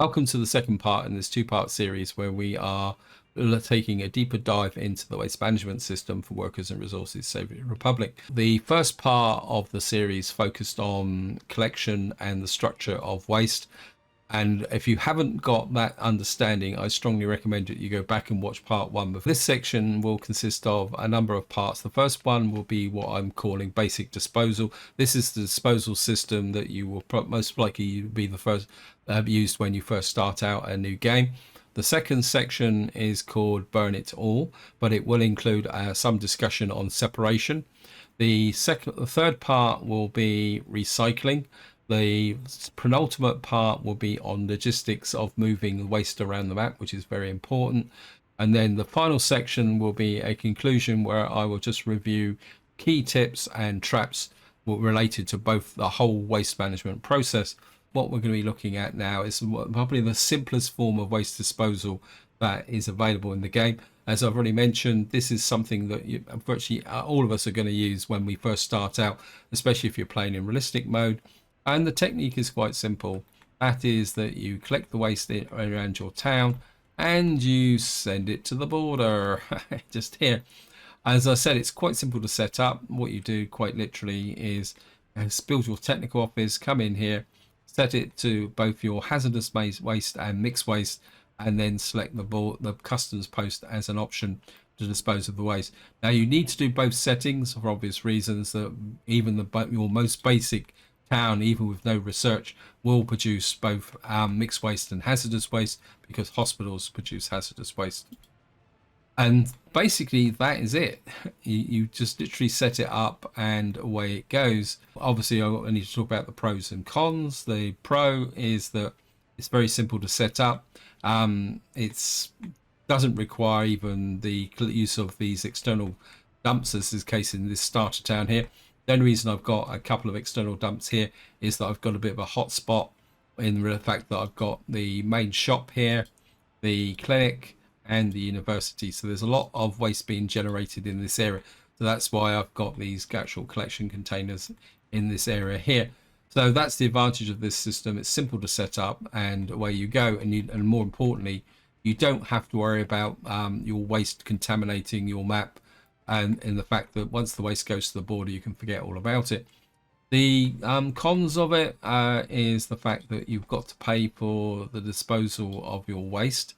Welcome to the second part in this two-part series where we are taking a deeper dive into the waste management system for workers and resources Soviet Republic. The first part of the series focused on collection and the structure of waste. And if you haven't got that understanding, I strongly recommend that you go back and watch part one. But this section will consist of a number of parts. The first one will be what I'm calling basic disposal. This is the disposal system that you will most likely be the first used when you first start out a new game. The second section is called Burn It All, but it will include some discussion on separation. The third part will be recycling. The penultimate part will be on logistics of moving waste around the map, which is very important. And then the final section will be a conclusion where I will just review key tips and traps related to both the whole waste management process. What we're going to be looking at now is probably the simplest form of waste disposal that is available in the game. As I've already mentioned, this is something that virtually all of us are going to use when we first start out, especially if you're playing in realistic mode. And the technique is quite simple. That is that you collect the waste around your town and you send it to the border. Just here. As I said, it's quite simple to set up. What you do quite literally is build your technical office, come in here, set it to both your hazardous waste and mixed waste, and then select the customs post as an option to dispose of the waste. Now you need to do both settings for obvious reasons. That even your most basic town, even with no research, will produce both mixed waste and hazardous waste, because hospitals produce hazardous waste. And basically that is it. You just literally set it up and away it goes. Obviously I need to talk about the pros and cons. The pro is that it's very simple to set up. It doesn't require even the use of these external dumps, as is the case in this starter town here. The only reason I've got a couple of external dumps here is that I've got a bit of a hot spot in the fact that I've got the main shop here, the clinic, and the university. So there's a lot of waste being generated in this area. So that's why I've got these actual collection containers in this area here. So that's the advantage of this system. It's simple to set up and away you go. And more importantly, you don't have to worry about your waste contaminating your map, and in the fact that once the waste goes to the border, you can forget all about it. The cons of it is the fact that you've got to pay for the disposal of your waste.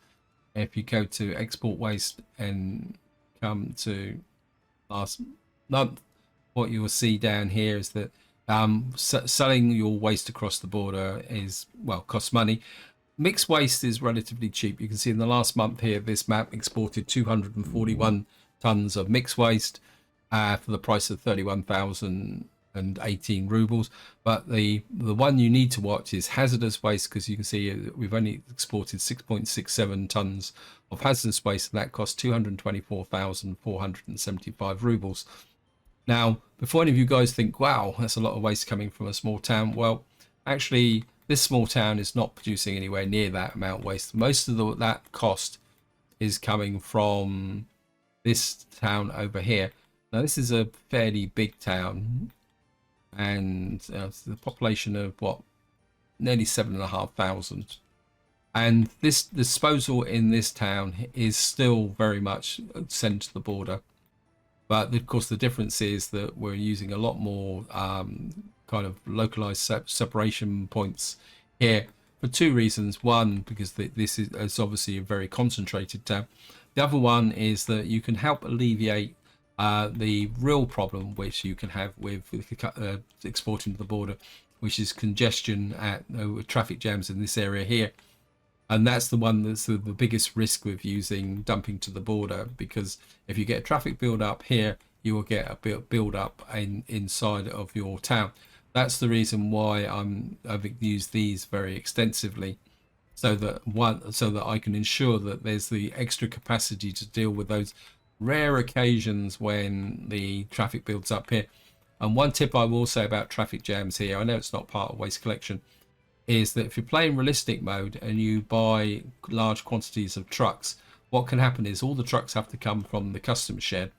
If you go to export waste and come to last month, what you will see down here is that selling your waste across the border is, well, costs money. Mixed waste is relatively cheap. You can see in the last month here, this map exported 241 tons of mixed waste for the price of 31,018 rubles. But the one you need to watch is hazardous waste, because you can see we've only exported 6.67 tons of hazardous waste, and that costs 224,475 rubles. Now, before any of you guys think, wow, that's a lot of waste coming from a small town, well, actually this small town is not producing anywhere near that amount of waste. Most of that cost is coming from this town over here. Now this is a fairly big town, and the population of what, nearly 7,500, and this disposal in this town is still very much sent to the border. But of course the difference is that we're using a lot more kind of localized separation points here for two reasons. One, because this is obviously a very concentrated town. The other one is that you can help alleviate the real problem which you can have with exporting to the border, which is congestion at traffic jams in this area here. And that's the one that's the biggest risk with using dumping to the border, because if you get a traffic build up here, you will get a build up inside of your town. That's the reason why I've used these very extensively, so that I can ensure that there's the extra capacity to deal with those rare occasions when the traffic builds up here. And one tip I will say about traffic jams here, I know it's not part of waste collection, is that if you're playing realistic mode and you buy large quantities of trucks, what can happen is all the trucks have to come from the customs shed,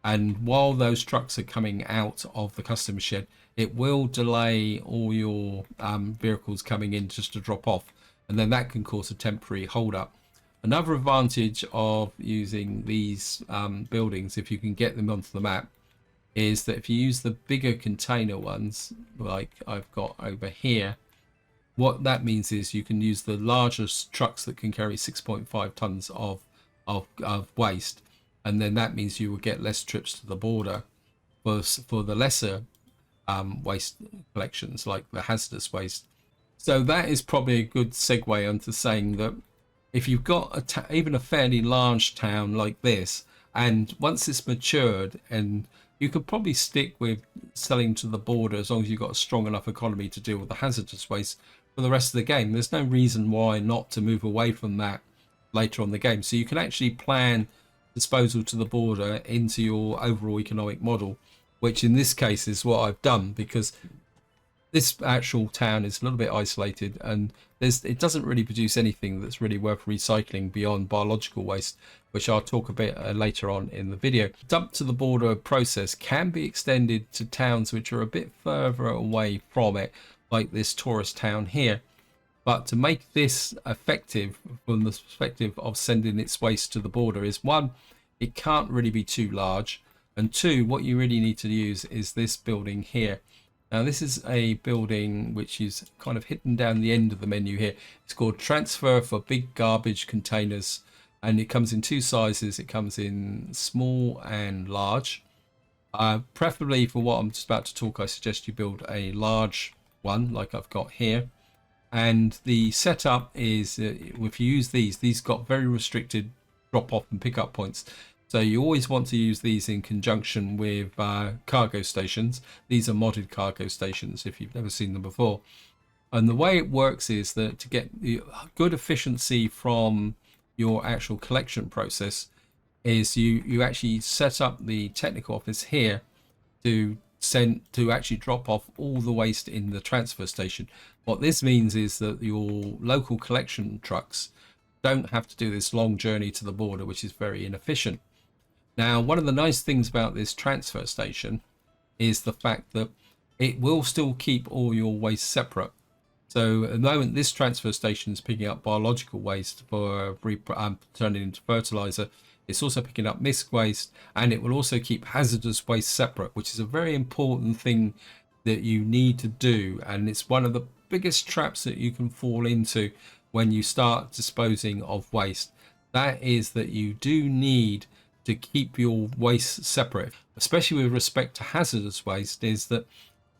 and while those trucks are coming out of the customs shed, it will delay all your vehicles coming in just to drop off. and then that can cause a temporary hold up. Another advantage of using these buildings, if you can get them onto the map, is that if you use the bigger container ones, like I've got over here, what that means is you can use the largest trucks that can carry 6.5 tons of waste, and then that means you will get less trips to the border for the lesser waste collections, like the hazardous waste. So that is probably a good segue onto saying that if you've got even a fairly large town like this, and once it's matured, and you could probably stick with selling to the border as long as you've got a strong enough economy to deal with the hazardous waste for the rest of the game. There's no reason why not to move away from that later on in the game. So you can actually plan disposal to the border into your overall economic model, which in this case is what I've done, because this actual town is a little bit isolated, and it doesn't really produce anything that's really worth recycling beyond biological waste, which I'll talk a bit later on in the video. Dump to the border process can be extended to towns which are a bit further away from it, like this tourist town here. But to make this effective from the perspective of sending its waste to the border is, one, it can't really be too large, and two, what you really need to use is this building here. Now this is a building which is kind of hidden down the end of the menu here. It's called Transfer for Big Garbage Containers, and it comes in two sizes. It comes in small and large. Preferably for what I'm just about to talk, I suggest you build a large one like I've got here. And the setup is, if you use these got very restricted drop off and pick up points. So you always want to use these in conjunction with cargo stations. These are modded cargo stations if you've never seen them before. And the way it works is that to get good efficiency from your actual collection process is you actually set up the technical office here to actually drop off all the waste in the transfer station. What this means is that your local collection trucks don't have to do this long journey to the border, which is very inefficient. Now, one of the nice things about this transfer station is the fact that it will still keep all your waste separate. So at the moment, this transfer station is picking up biological waste for turning into fertilizer. It's also picking up mixed waste, and it will also keep hazardous waste separate, which is a very important thing that you need to do. And it's one of the biggest traps that you can fall into when you start disposing of waste. That is that you do need to keep your waste separate, especially with respect to hazardous waste, is that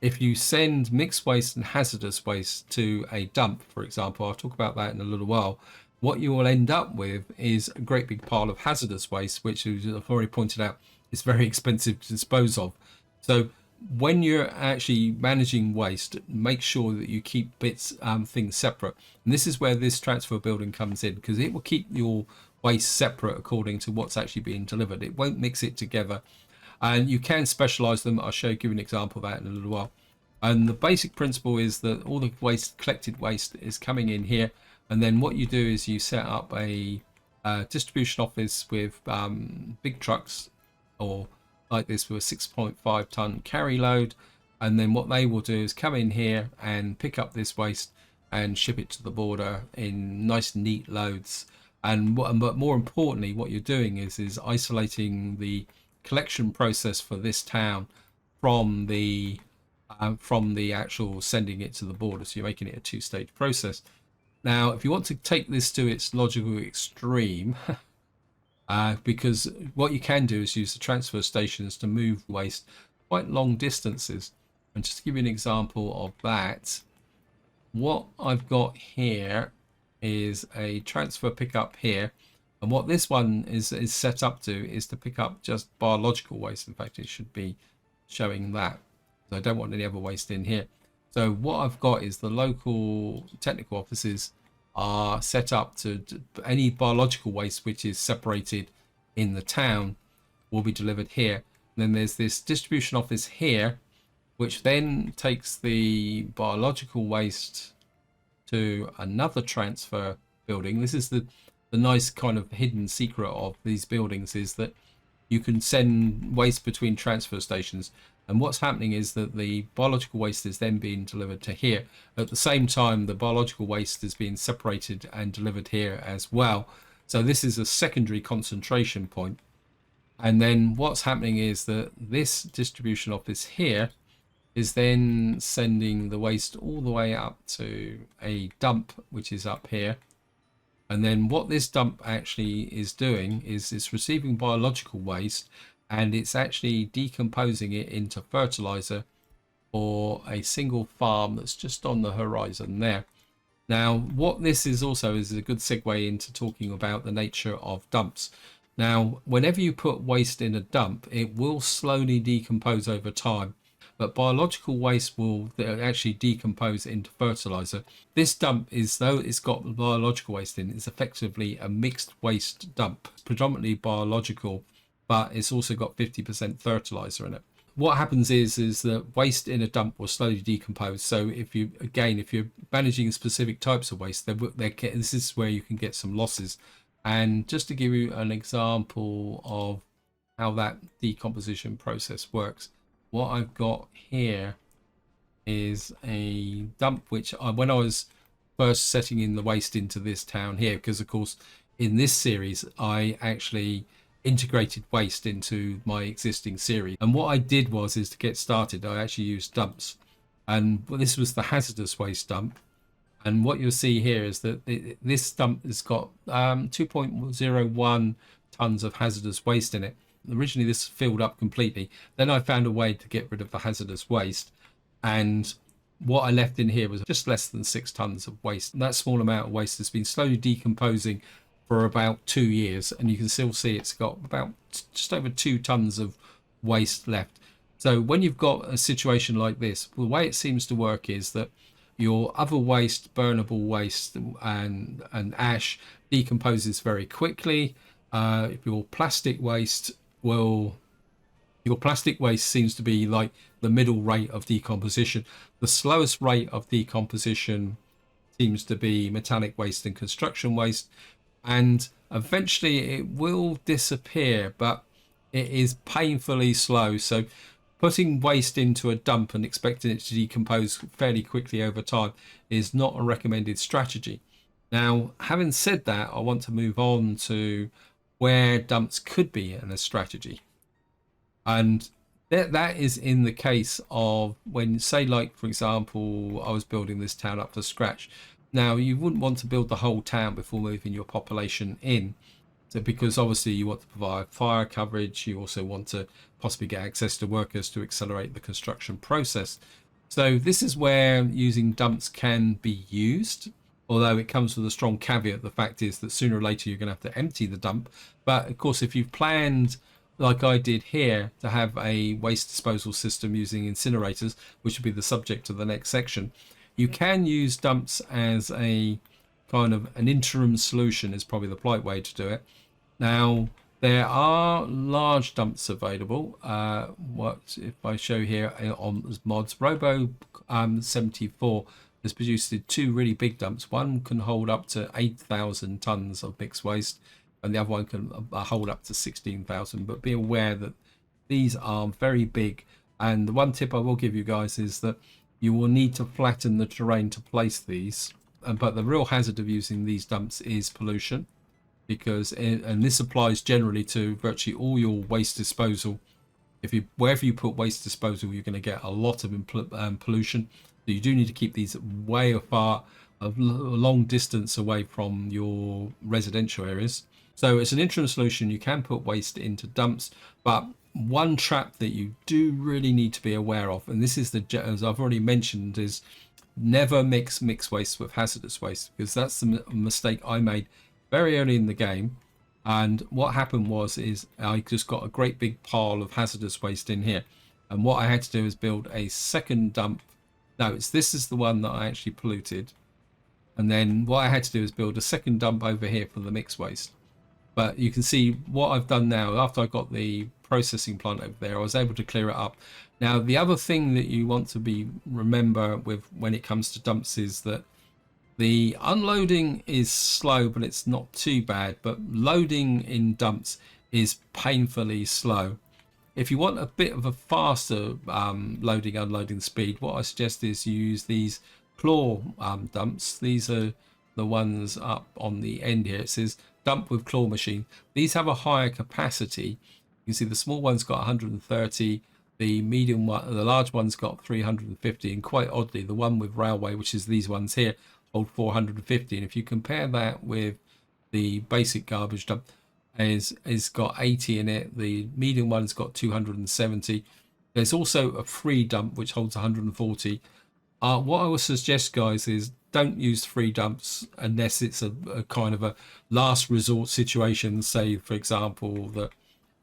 if you send mixed waste and hazardous waste to a dump, for example, I'll talk about that in a little while, what you will end up with is a great big pile of hazardous waste, which, as I've already pointed out, is very expensive to dispose of. So when you're actually managing waste, make sure that you keep things separate. And this is where this transfer building comes in, because it will keep your waste separate according to what's actually being delivered. It won't mix it together, and you can specialize them. I'll give you an example of that in a little while. And the basic principle is that all the collected waste is coming in here, and then what you do is you set up a distribution office with big trucks, or like this, with a 6.5 ton carry load, and then what they will do is come in here and pick up this waste and ship it to the border in nice neat loads. But more importantly, what you're doing is isolating the collection process for this town from the actual sending it to the border. So you're making it a two-stage process. Now, if you want to take this to its logical extreme, because what you can do is use the transfer stations to move waste quite long distances. And just to give you an example of that, what I've got here is a transfer pickup here, and what this one is set up to is to pick up just biological waste. In fact, it should be showing that, so I don't want any other waste in here. So what I've got is the local technical offices are set up to any biological waste which is separated in the town will be delivered here. And then there's this distribution office here, which then takes the biological waste to another transfer building. This is the nice kind of hidden secret of these buildings, is that you can send waste between transfer stations. And what's happening is that the biological waste is then being delivered to here. At the same time, the biological waste is being separated and delivered here as well. So this is a secondary concentration point. And then what's happening is that this distribution office here is then sending the waste all the way up to a dump, which is up here. And then what this dump actually is doing is it's receiving biological waste and it's actually decomposing it into fertilizer for a single farm that's just on the horizon there. Now, what this is also is a good segue into talking about the nature of dumps. Now, whenever you put waste in a dump, it will slowly decompose over time, but biological waste will actually decompose into fertilizer. This dump is, though it's got biological waste in, it's effectively a mixed waste dump, predominantly biological, but it's also got 50% fertilizer in it. What happens is that waste in a dump will slowly decompose. So if you're managing specific types of waste, this is where you can get some losses. And just to give you an example of how that decomposition process works, what I've got here is a dump which when I was first setting in the waste into this town here, because of course in this series I actually integrated waste into my existing series, and what I did is to get started I actually used dumps, and this was the hazardous waste dump. And what you'll see here is that this dump has got 2.01 tons of hazardous waste in it. Originally this filled up completely, then I found a way to get rid of the hazardous waste, and what I left in here was just less than 6 tons of waste. And that small amount of waste has been slowly decomposing for about 2 years, and you can still see it's got about just over 2 tons of waste left. So when you've got a situation like this, the way it seems to work is that your other waste, burnable waste and ash decomposes very quickly. Your plastic waste seems to be like the middle rate of decomposition. The slowest rate of decomposition seems to be metallic waste and construction waste, and eventually it will disappear, but it is painfully slow. So putting waste into a dump and expecting it to decompose fairly quickly over time is not a recommended strategy. Now, having said that, I want to move on to where dumps could be in a strategy. And that is in the case of when, say, like, for example, I was building this town up to scratch. Now, you wouldn't want to build the whole town before moving your population in. So because obviously you want to provide fire coverage, you also want to possibly get access to workers to accelerate the construction process. So this is where using dumps can be used, although it comes with a strong caveat. The fact is that sooner or later you're going to have to empty the dump. But of course, if you've planned, like I did here, to have a waste disposal system using incinerators, which will be the subject of the next section, you can use dumps as a kind of an interim solution, is probably the polite way to do it. Now, there are large dumps available. What if I show here on mods? Robo 74 has produced 2 really big dumps. One can hold up to 8,000 tons of mixed waste, and the other one can hold up to 16,000. But be aware that these are very big. And the one tip I will give you guys is that you will need to flatten the terrain to place these. But the real hazard of using these dumps is pollution, because and this applies generally to virtually all your waste disposal. Wherever you put waste disposal, you're going to get a lot of pollution. So you do need to keep these way afar, a long distance away from your residential areas. So it's an interim solution. You can put waste into dumps, but one trap that you do really need to be aware of, and this is as I've already mentioned, is never mix mixed waste with hazardous waste, because that's the mistake I made very early in the game. And what happened is I just got a great big pile of hazardous waste in here, and what I had to do is build a second dump. No, this is the one that I actually polluted, and then what I had to do is build a second dump over here for the mixed waste. But you can see what I've done now. After I got the processing plant over there, I was able to clear it up. Now, the other thing that you want to remember with when it comes to dumps is that the unloading is slow, but it's not too bad. But loading in dumps is painfully slow. If you want a bit of a faster loading unloading speed, what I suggest is you use these claw dumps. These are the ones up on the end here. It says dump with claw machine. These have a higher capacity. You can see the small one's got 130, the medium one, the large one's got 350, and quite oddly the one with railway, which is these ones here, hold 450. And if you compare that with the basic garbage dump, is got 80 in it. The medium one's got 270. There's also a free dump which holds 140. What I would suggest, guys, is don't use free dumps unless it's a kind of a last resort situation. Say, for example, that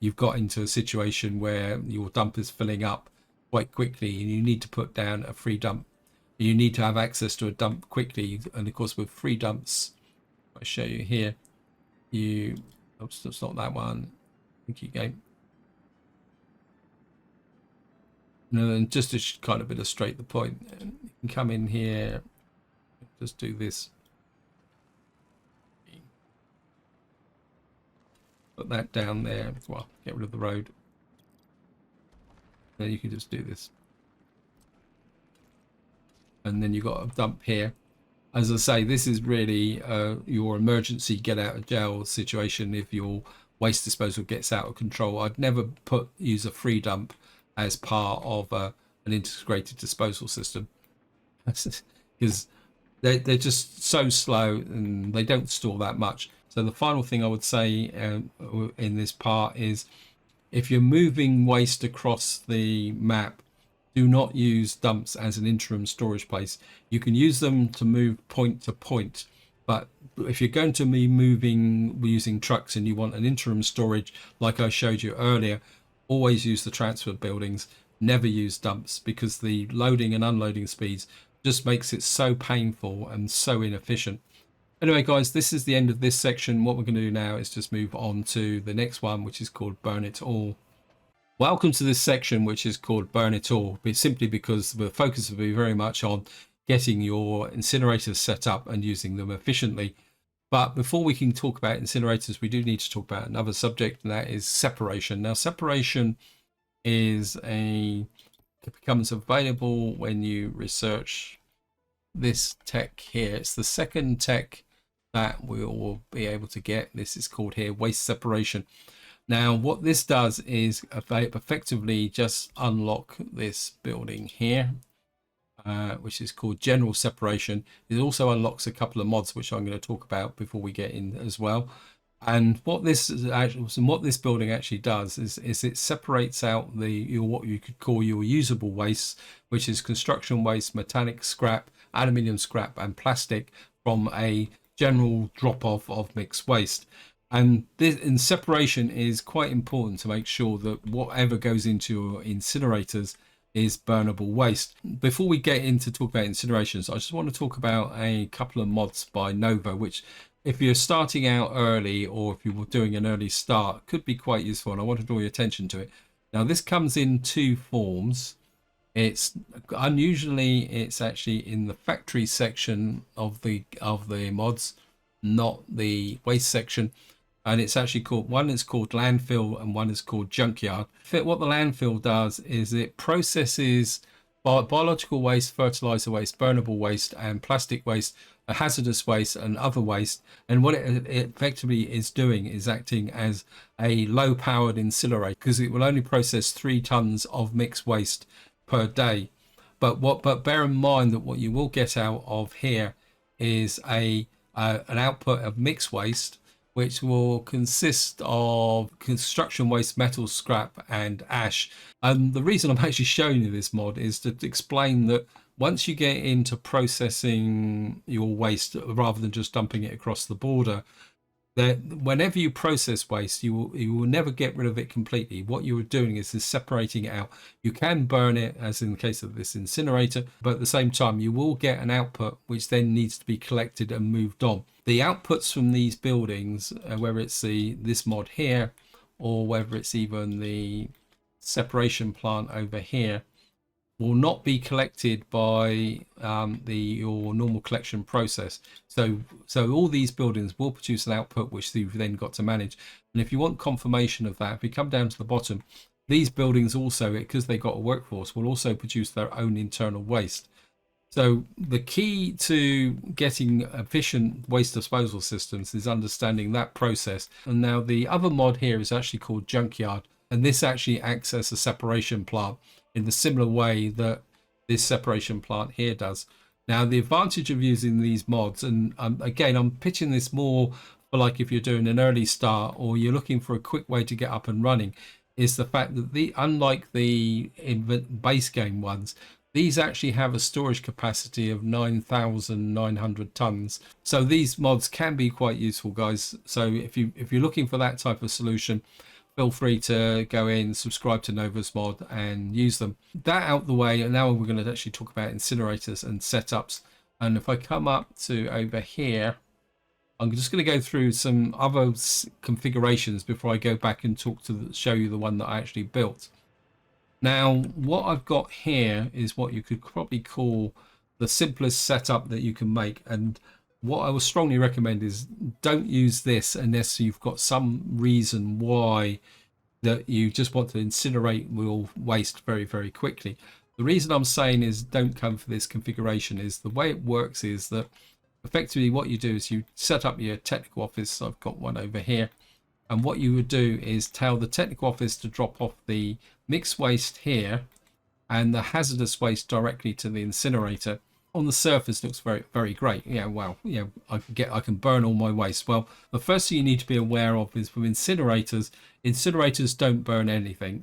you've got into a situation where your dump is filling up quite quickly and you need to put down a free dump. You need to have access to a dump quickly. And of course, with free dumps, I'll show you here, oops, that's not that one. Thank you, game. And then just to kind of illustrate the point, you can come in here, just do this. Put that down there. Well, get rid of the road. Then you can just do this. And then you've got a dump here. As I say, this is really your emergency get out of jail situation if your waste disposal gets out of control. I'd never use a free dump as part of an integrated disposal system because they're just so slow and they don't store that much. So the final thing I would say in this part is if you're moving waste across the map, do not use dumps as an interim storage place. You can use them to move point to point, but if you're going to be moving using trucks and you want an interim storage like I showed you earlier, always use the transfer buildings. Never use dumps, because the loading and unloading speeds just makes it so painful and so inefficient. Anyway, guys, this is the end of this section. What we're going to do now is just move on to the next one, which is called Burn It All. Welcome to this section, which is called Burn It All, simply because the focus will be very much on getting your incinerators set up and using them efficiently. But before we can talk about incinerators, we do need to talk about another subject, and that is separation. Now, separation becomes available when you research this tech here. It's the second tech that we will be able to get. This is called here waste separation. Now, what this does is effectively just unlock this building here, which is called general separation. It also unlocks a couple of mods, which I'm going to talk about before we get in as well. And what this building actually does is it separates out what you could call your usable waste, which is construction waste, metallic scrap, aluminium scrap, and plastic, from a general drop-off of mixed waste. And this in separation is quite important to make sure that whatever goes into your incinerators is burnable waste. Before we get into talk about incinerations, I just want to talk about a couple of mods by Nova, which if you're starting out early or if you were doing an early start, could be quite useful. And I want to draw your attention to it. Now, this comes in two forms. It's unusually, it's actually in the factory section of the mods, not the waste section. And it's actually called, one is called landfill and one is called junkyard. What the landfill does is it processes biological waste, fertilizer waste, burnable waste, and plastic waste, hazardous waste, and other waste. And what it effectively is doing is acting as a low-powered incinerator, because it will only process 3 tons of mixed waste per day. But bear in mind that what you will get out of here is an output of mixed waste, which will consist of construction waste, metal scrap, and ash. And the reason I'm actually showing you this mod is to explain that once you get into processing your waste, rather than just dumping it across the border, that whenever you process waste, you will never get rid of it completely. What you are doing is separating it out. You can burn it, as in the case of this incinerator, but at the same time you will get an output which then needs to be collected and moved on. The outputs from these buildings, whether it's this mod here or whether it's even the separation plant over here, will not be collected by your normal collection process. So all these buildings will produce an output which you've then got to manage. And if you want confirmation of that, if you come down to the bottom, these buildings also, because they've got a workforce, will also produce their own internal waste. So the key to getting efficient waste disposal systems is understanding that process. And now the other mod here is actually called Junkyard, and this actually acts as a separation plant in the similar way that this separation plant here does. Now the advantage of using these mods, and again I'm pitching this more for like if you're doing an early start or you're looking for a quick way to get up and running, is the fact that unlike the base game ones, these actually have a storage capacity of 9,900 tons. So these mods can be quite useful, guys. So if you're looking for that type of solution, feel free to go in, subscribe to Nova's mod and use them. That out the way, and now we're going to actually talk about incinerators and setups. And if I come up to over here, I'm just going to go through some other configurations before I go back and show you the one that I actually built. Now, what I've got here is what you could probably call the simplest setup that you can make. And what I would strongly recommend is don't use this unless you've got some reason why that you just want to incinerate your waste very, very quickly. The reason I'm saying is don't come for this configuration is the way it works is that effectively what you do is you set up your technical office. I've got one over here. And what you would do is tell the technical office to drop off the mixed waste here and the hazardous waste directly to the incinerator. On the surface looks very, very great. Yeah, well, yeah, I can burn all my waste. Well, the first thing you need to be aware of is with incinerators don't burn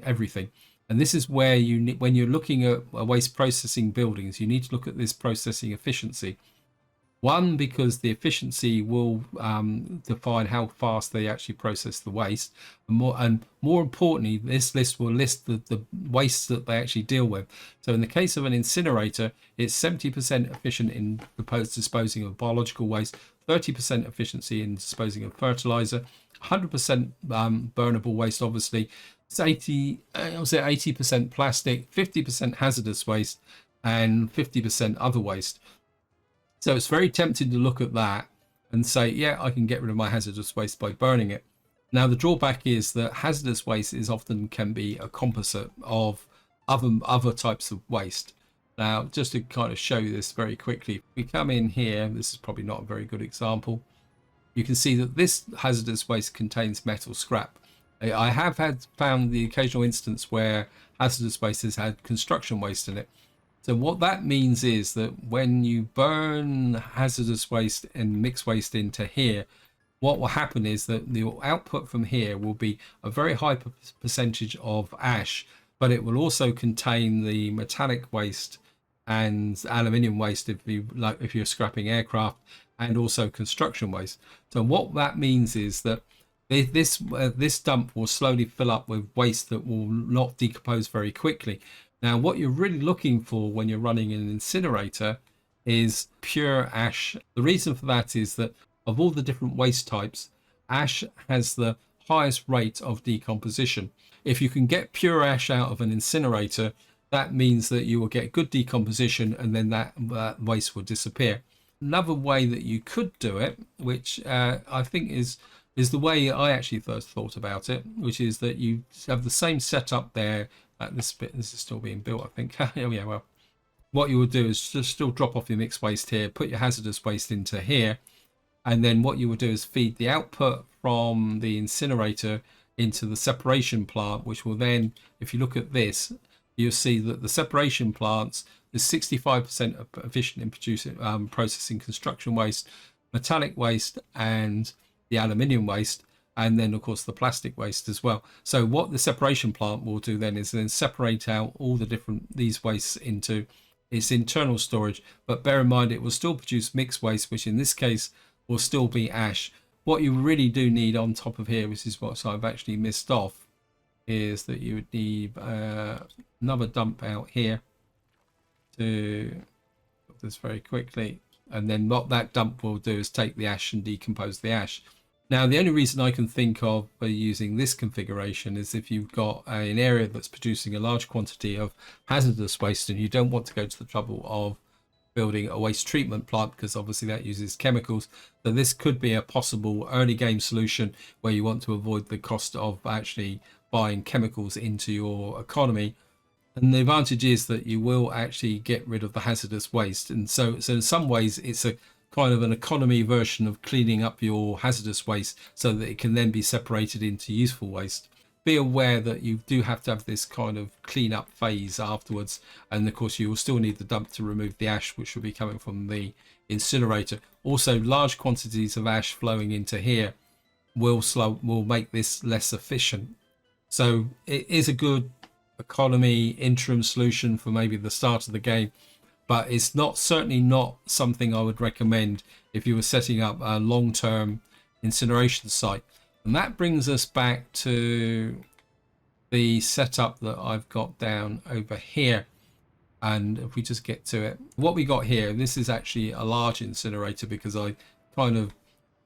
everything. And this is where you need, when you're looking at waste processing buildings, you need to look at this processing efficiency. One, because the efficiency will define how fast they actually process the waste. And more importantly, this list will list the waste that they actually deal with. So in the case of an incinerator, it's 70% efficient in disposing of biological waste, 30% efficiency in disposing of fertilizer, 100% burnable waste, obviously. It's 80% plastic, 50% hazardous waste, and 50% other waste. So it's very tempting to look at that and say, yeah, I can get rid of my hazardous waste by burning it. Now, the drawback is that hazardous waste can be a composite of other types of waste. Now, just to kind of show you this very quickly, if we come in here, this is probably not a very good example. You can see that this hazardous waste contains metal scrap. I have found the occasional instance where hazardous waste has had construction waste in it. So what that means is that when you burn hazardous waste and mixed waste into here, what will happen is that the output from here will be a very high percentage of ash, but it will also contain the metallic waste and aluminium waste if you're scrapping aircraft, and also construction waste. So what that means is that this dump will slowly fill up with waste that will not decompose very quickly. Now, what you're really looking for when you're running an incinerator is pure ash. The reason for that is that of all the different waste types, ash has the highest rate of decomposition. If you can get pure ash out of an incinerator, that means that you will get good decomposition and then that waste will disappear. Another way that you could do it, which I think is the way I actually first thought about it, which is that you have the same setup there. This is still being built, I think. Yeah, well, what you would do is just still drop off your mixed waste here, put your hazardous waste into here, and then what you would do is feed the output from the incinerator into the separation plant, which will then, if you look at this, you'll see that the separation plants is 65% efficient in producing processing construction waste, metallic waste, and the aluminium waste, and then of course the plastic waste as well. So what the separation plant will do then is then separate out all these wastes into its internal storage, but bear in mind it will still produce mixed waste, which in this case will still be ash. What you really do need on top of here, which is what I've actually missed off, is that you would need another dump out here to put this very quickly, and then what that dump will do is take the ash and decompose the ash. Now, the only reason I can think of for using this configuration is if you've got an area that's producing a large quantity of hazardous waste and you don't want to go to the trouble of building a waste treatment plant, because obviously that uses chemicals. So this could be a possible early game solution where you want to avoid the cost of actually buying chemicals into your economy. And the advantage is that you will actually get rid of the hazardous waste. And so in some ways, it's a kind of an economy version of cleaning up your hazardous waste so that it can then be separated into useful waste. Be aware that you do have to have this kind of clean up phase afterwards. And of course, you will still need the dump to remove the ash, which will be coming from the incinerator. Also, large quantities of ash flowing into here will make this less efficient. So it is a good economy interim solution for maybe the start of the game, but it's certainly not something I would recommend if you were setting up a long-term incineration site. And that brings us back to the setup that I've got down over here. And if we just get to it, what we got here, this is actually a large incinerator because I kind of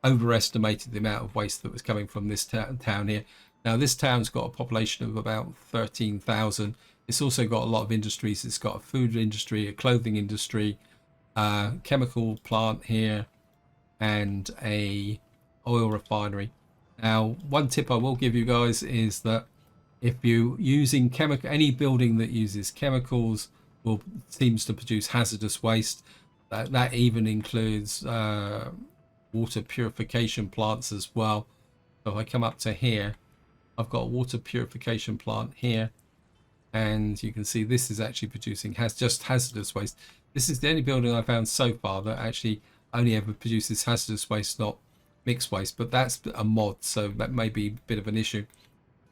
overestimated the amount of waste that was coming from this town here. Now, this town's got a population of about 13,000. It's also got a lot of industries. It's got a food industry, a clothing industry, a chemical plant here, and a oil refinery. Now, one tip I will give you guys is that if you're using any building that uses chemicals seems to produce hazardous waste. That even includes water purification plants as well. So if I come up to here, I've got a water purification plant here, and you can see this is actually producing just hazardous waste. This is the only building I found so far that actually only ever produces hazardous waste, not mixed waste, but that's a mod, so that may be a bit of an issue.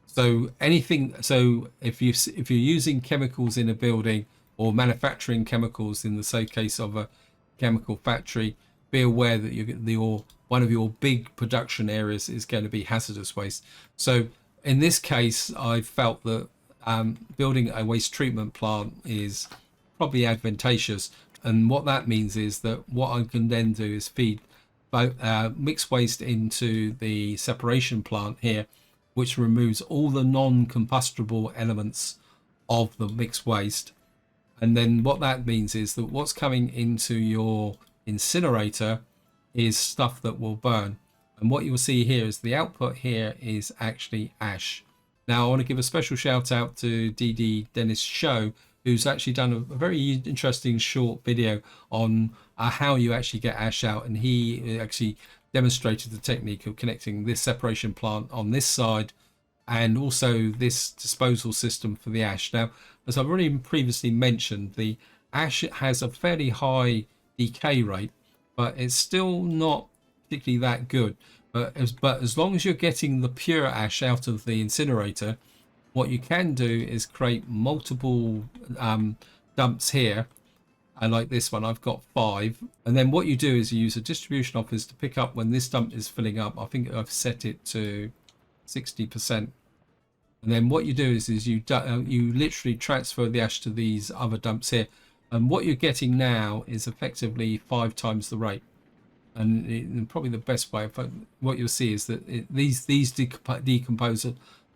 So if you're using chemicals in a building or manufacturing chemicals in the case of a chemical factory, be aware that one of your big production areas is going to be hazardous waste. So in this case, I felt that building a waste treatment plant is probably advantageous. And what that means is that what I can then do is feed mixed waste into the separation plant here, which removes all the non-combustible elements of the mixed waste. And then what that means is that what's coming into your incinerator is stuff that will burn. And what you will see here is the output here is actually ash. Now, I want to give a special shout out to Ddennisshow, who's actually done a very interesting short video on how you actually get ash out. And he actually demonstrated the technique of connecting this separation plant on this side and also this disposal system for the ash. Now, as I've already previously mentioned, the ash has a fairly high decay rate, but it's still not particularly that good. But as long as you're getting the pure ash out of the incinerator, what you can do is create multiple dumps here. And like this one, I've got 5. And then what you do is you use a distribution office to pick up when this dump is filling up. I think I've set it to 60%. And then what you do is you literally transfer the ash to these other dumps here. And what you're getting now is effectively 5 times the rate. And probably the best way, what you'll see is that these decompose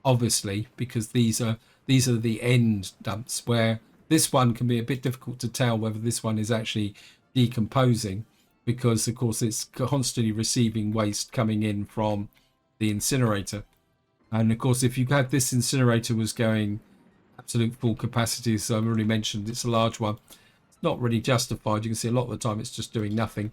obviously, because these are the end dumps, where this one can be a bit difficult to tell whether this one is actually decomposing, because of course it's constantly receiving waste coming in from the incinerator. And of course, if you had this incinerator was going absolute full capacity, so I've already mentioned it's a large one, it's not really justified. You can see a lot of the time it's just doing nothing.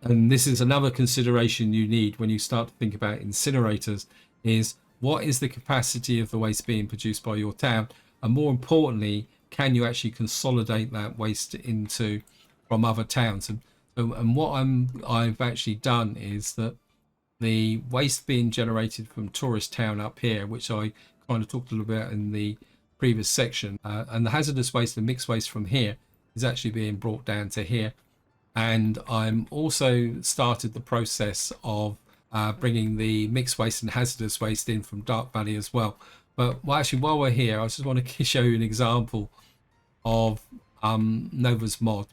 And this is another consideration you need when you start to think about incinerators, is what is the capacity of the waste being produced by your town? And more importantly, can you actually consolidate that waste from other towns? And what I've actually done is that the waste being generated from tourist town up here, which I kind of talked a little bit in the previous section, and the hazardous waste and mixed waste from here is actually being brought down to here. And I'm also started the process of bringing the mixed waste and hazardous waste in from Dark Valley as well. But actually, while we're here, I just want to show you an example of Nova's mod.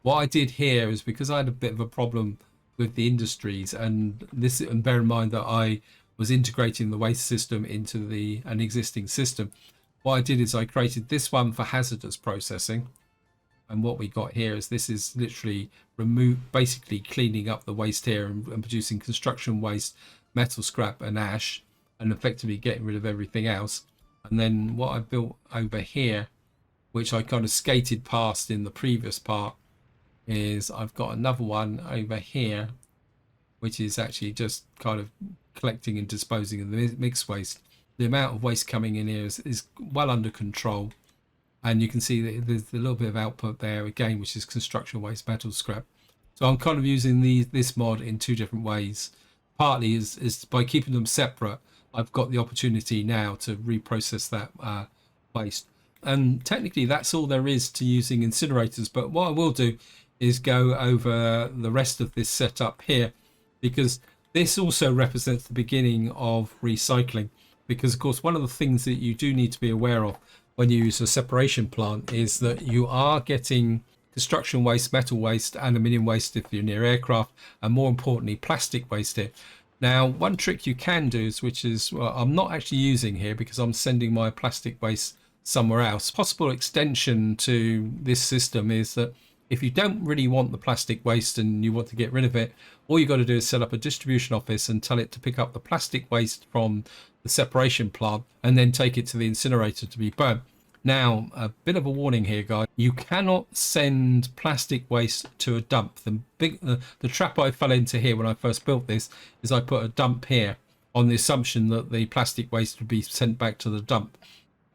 What I did here is, because I had a bit of a problem with the industries. And this, and bear in mind that I was integrating the waste system into an existing system. What I did is I created this one for hazardous processing. And what we got here is this is literally basically cleaning up the waste here and producing construction waste, metal scrap and ash, and effectively getting rid of everything else. And then what I built over here, which I kind of skated past in the previous part, is I've got another one over here, which is actually just kind of collecting and disposing of the mixed waste. The amount of waste coming in here is well under control. And you can see that there's a little bit of output there again, which is construction waste, metal scrap. So I'm kind of using this mod in two different ways. Partly is by keeping them separate, I've got the opportunity now to reprocess that waste. And technically that's all there is to using incinerators. But what I will do is go over the rest of this setup here, because this also represents the beginning of recycling. Because of course, one of the things that you do need to be aware of when you use a separation plant is that you are getting construction waste, metal waste, aluminium waste if you're near aircraft, and more importantly, plastic waste here. Now, one trick you can do is, which is, well, I'm not actually using here because I'm sending my plastic waste somewhere else. Possible extension to this system is that if you don't really want the plastic waste and you want to get rid of it, all you've got to do is set up a distribution office and tell it to pick up the plastic waste from the separation plant and then take it to the incinerator to be burnt. Now, a bit of a warning here, guys. You cannot send plastic waste to a dump. The trap I fell into here when I first built this is I put a dump here on the assumption that the plastic waste would be sent back to the dump.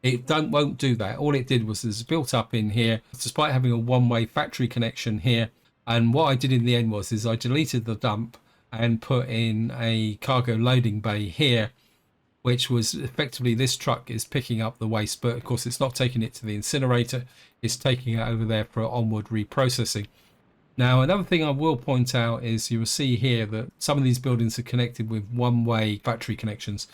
It won't do that. All it did was it's built up in here, despite having a one-way factory connection here. And what I did in the end was I deleted the dump and put in a cargo loading bay here, which was effectively this truck is picking up the waste, but of course it's not taking it to the incinerator, it's taking it over there for onward reprocessing. Now, another thing I will point out is you will see here that some of these buildings are connected with one-way factory connections.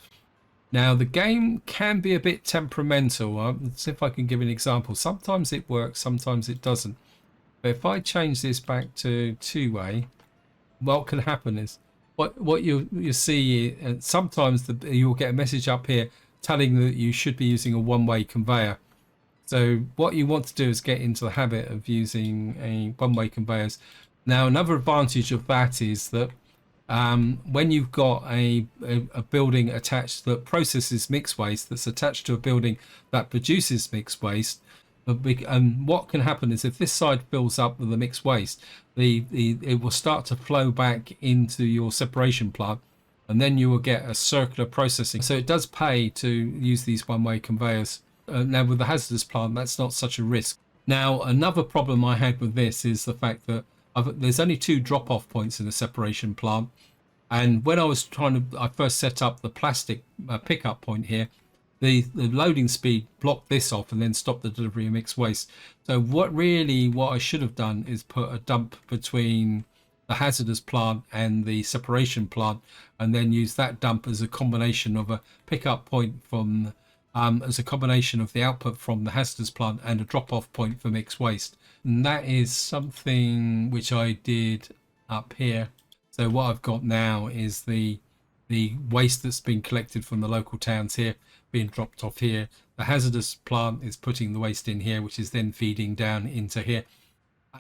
Now, the game can be a bit temperamental. Let's see if I can give an example. Sometimes it works, sometimes it doesn't. But if I change this back to two-way, what can happen is what you see, sometimes you'll get a message up here telling that you should be using a one-way conveyor. So what you want to do is get into the habit of using a one-way conveyors. Now, another advantage of that is that when you've got a building attached that processes mixed waste, that's attached to a building that produces mixed waste, what can happen is if this side fills up with the mixed waste, it will start to flow back into your separation plant, and then you will get a circular processing. So it does pay to use these one-way conveyors. Now with the hazardous plant, that's not such a risk. Now, another problem I had with this is the fact that there's only two drop-off points in the separation plant, and when I first set up the plastic pickup point here, the loading speed blocked this off and then stopped the delivery of mixed waste. So what I should have done is put a dump between the hazardous plant and the separation plant, and then use that dump as a combination of a pickup point from as a combination of the output from the hazardous plant and a drop-off point for mixed waste. And that is something which I did up here. So what I've got now is the waste that's been collected from the local towns here being dropped off here. The hazardous plant is putting the waste in here, which is then feeding down into here.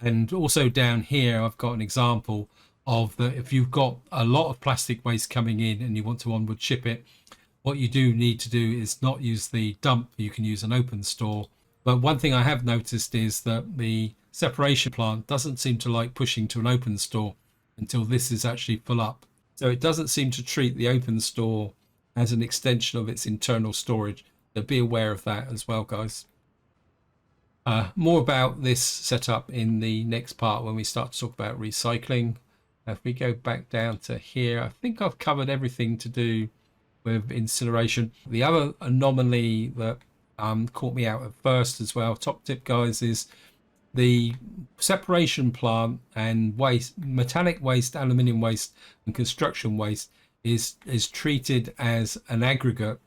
And also down here, I've got an example of if you've got a lot of plastic waste coming in and you want to onward ship it, what you do need to do is not use the dump. You can use an open store. But one thing I have noticed is that the separation plant doesn't seem to like pushing to an open store until this is actually full up. So it doesn't seem to treat the open store as an extension of its internal storage. So be aware of that as well, guys. More about this setup in the next part when we start to talk about recycling. If we go back down to here, I think I've covered everything to do with incineration. The other anomaly that caught me out at first as well, top tip, guys, is the separation plant and waste, metallic waste, aluminium waste and construction waste is treated as an aggregate.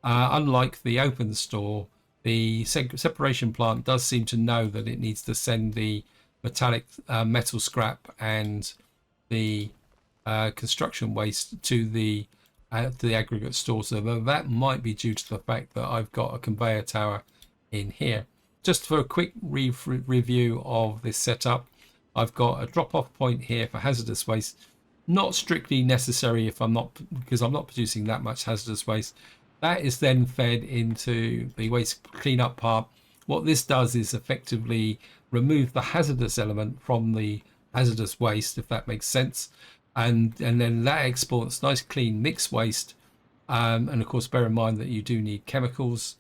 Unlike the open store, the separation plant does seem to know that it needs to send the metallic metal scrap and the construction waste to the aggregate store. So that might be due to the fact that I've got a conveyor tower in here. Just for a quick review of this setup, I've got a drop-off point here for hazardous waste. Not strictly necessary if because I'm not producing that much hazardous waste. That is then fed into the waste cleanup part. What this does is effectively remove the hazardous element from the hazardous waste, if that makes sense, and then that exports nice clean mixed waste. And of course, bear in mind that you do need chemicals.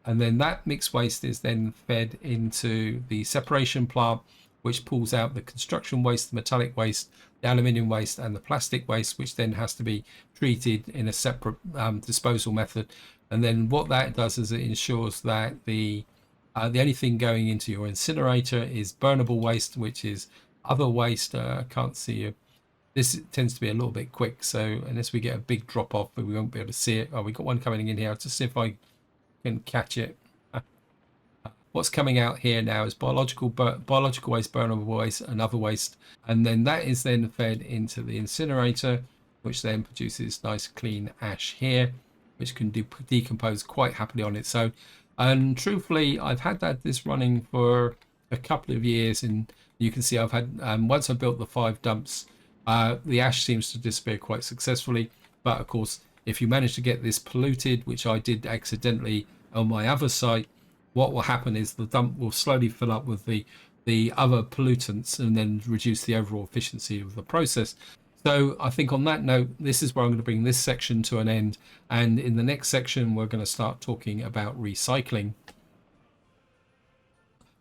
And then that mixed waste is then fed into the separation plant, which pulls out the construction waste, the metallic waste, the aluminium waste, and the plastic waste, which then has to be treated in a separate disposal method. And then what that does is it ensures that the only thing going into your incinerator is burnable waste, which is other waste. I can't see you. This tends to be a little bit quick, so unless we get a big drop off, but we won't be able to see it. Oh, we got one coming in here. To see if I can catch it. What's coming out here now is biological waste, burnable waste, and other waste, and then that is then fed into the incinerator, which then produces nice clean ash here, which can decompose quite happily on its own. And truthfully, I've had this running for a couple of years, and you can see I've had once I built the 5 dumps, the ash seems to disappear quite successfully. But of course, if you manage to get this polluted, which I did accidentally on my other site, what will happen is the dump will slowly fill up with the other pollutants and then reduce the overall efficiency of the process. So I think on that note, this is where I'm going to bring this section to an end. And in the next section, we're going to start talking about recycling.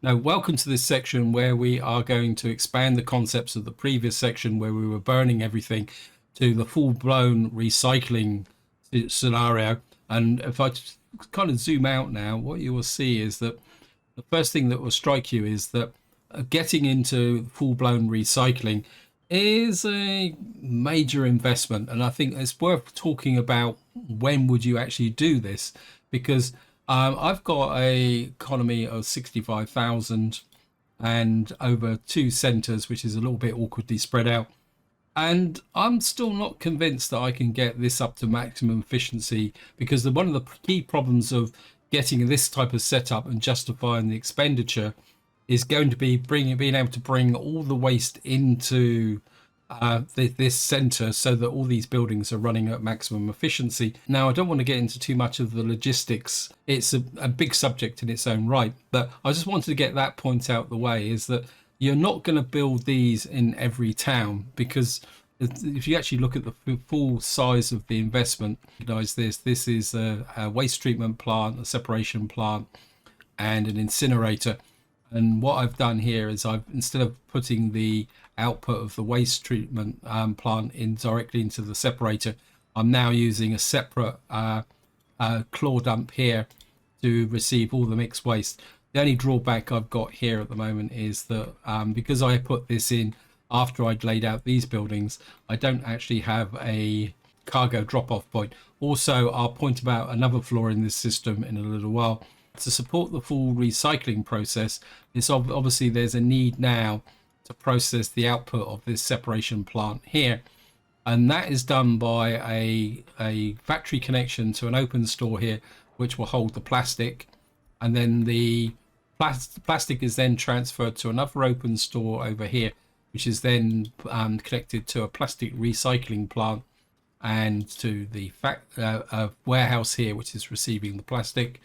Now, welcome to this section where we are going to expand the concepts of the previous section where we were burning everything to the full-blown recycling scenario. And if I kind of zoom out now, what you will see is that the first thing that will strike you is that getting into full-blown recycling is a major investment, and I think it's worth talking about when would you actually do this, because I've got a economy of 65,000 and over 2 centres, which is a little bit awkwardly spread out. And I'm still not convinced that I can get this up to maximum efficiency, because one of the key problems of getting this type of setup and justifying the expenditure is going to be being able to bring all the waste into this center so that all these buildings are running at maximum efficiency. Now, I don't want to get into too much of the logistics. It's a big subject in its own right, but I just wanted to get that point out the way, is that you're not going to build these in every town, because if you actually look at the full size of the investment, recognize this is a waste treatment plant, a separation plant, and an incinerator. And what I've done here is instead of putting the output of the waste treatment plant in directly into the separator, I'm now using a separate claw dump here to receive all the mixed waste. The only drawback I've got here at the moment is that because I put this in after I'd laid out these buildings, I don't actually have a cargo drop-off point. Also, I'll point about another flaw in this system in a little while. To support the full recycling process, obviously there's a need now to process the output of this separation plant here, and that is done by a factory connection to an open store here, which will hold the plastic, and then the plastic is then transferred to another open store over here, which is then connected to a plastic recycling plant and to the warehouse here, which is receiving the plastic.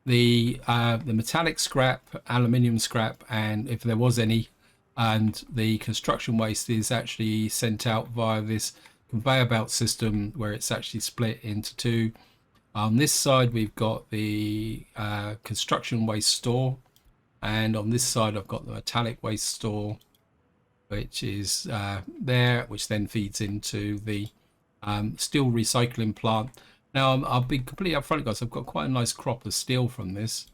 The metallic scrap, aluminium scrap, and if there was any, and the construction waste is actually sent out via this conveyor belt system where it's actually split into 2. On this side we've got the construction waste store, and on this side I've got the metallic waste store, which is there, which then feeds into the steel recycling plant. Now, I'll be completely upfront, guys. I've got quite a nice crop of steel from this.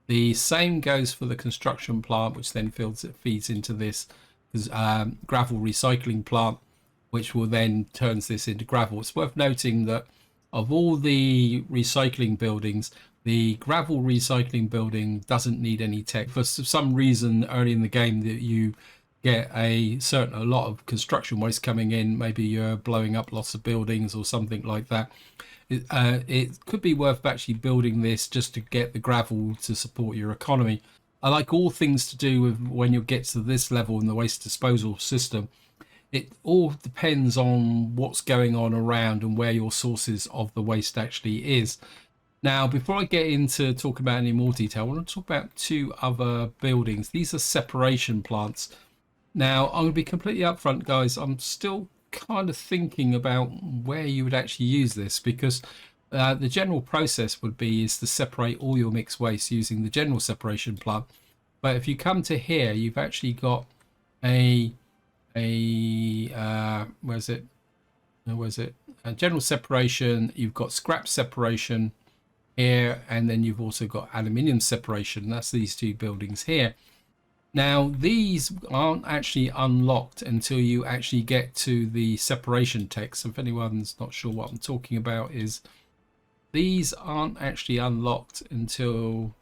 The same goes for the construction plant, which then feeds into this gravel recycling plant, which will then turns this into gravel. It's worth noting that of all the recycling buildings, the gravel recycling building doesn't need any tech. For some reason, early in the game, that you get a lot of construction waste coming in, maybe you're blowing up lots of buildings or something like that, it could be worth actually building this just to get the gravel to support your economy. I like all things to do with when you get to this level in the waste disposal system. It all depends on what's going on around and where your sources of the waste actually is. Now, before I get into talking about any more detail, I want to talk about two other buildings. These are separation plants. Now, I'm going to be completely upfront, guys. I'm still kind of thinking about where you would actually use this, because the general process would be is to separate all your mixed waste using the general separation plant. But if you come to here, you've actually got a where's it? Where's it? General separation. You've got scrap separation here, and then you've also got aluminium separation. That's these two buildings here. Now, these aren't actually unlocked until you actually get to the separation text. If anyone's not sure what I'm talking about, is these aren't actually unlocked until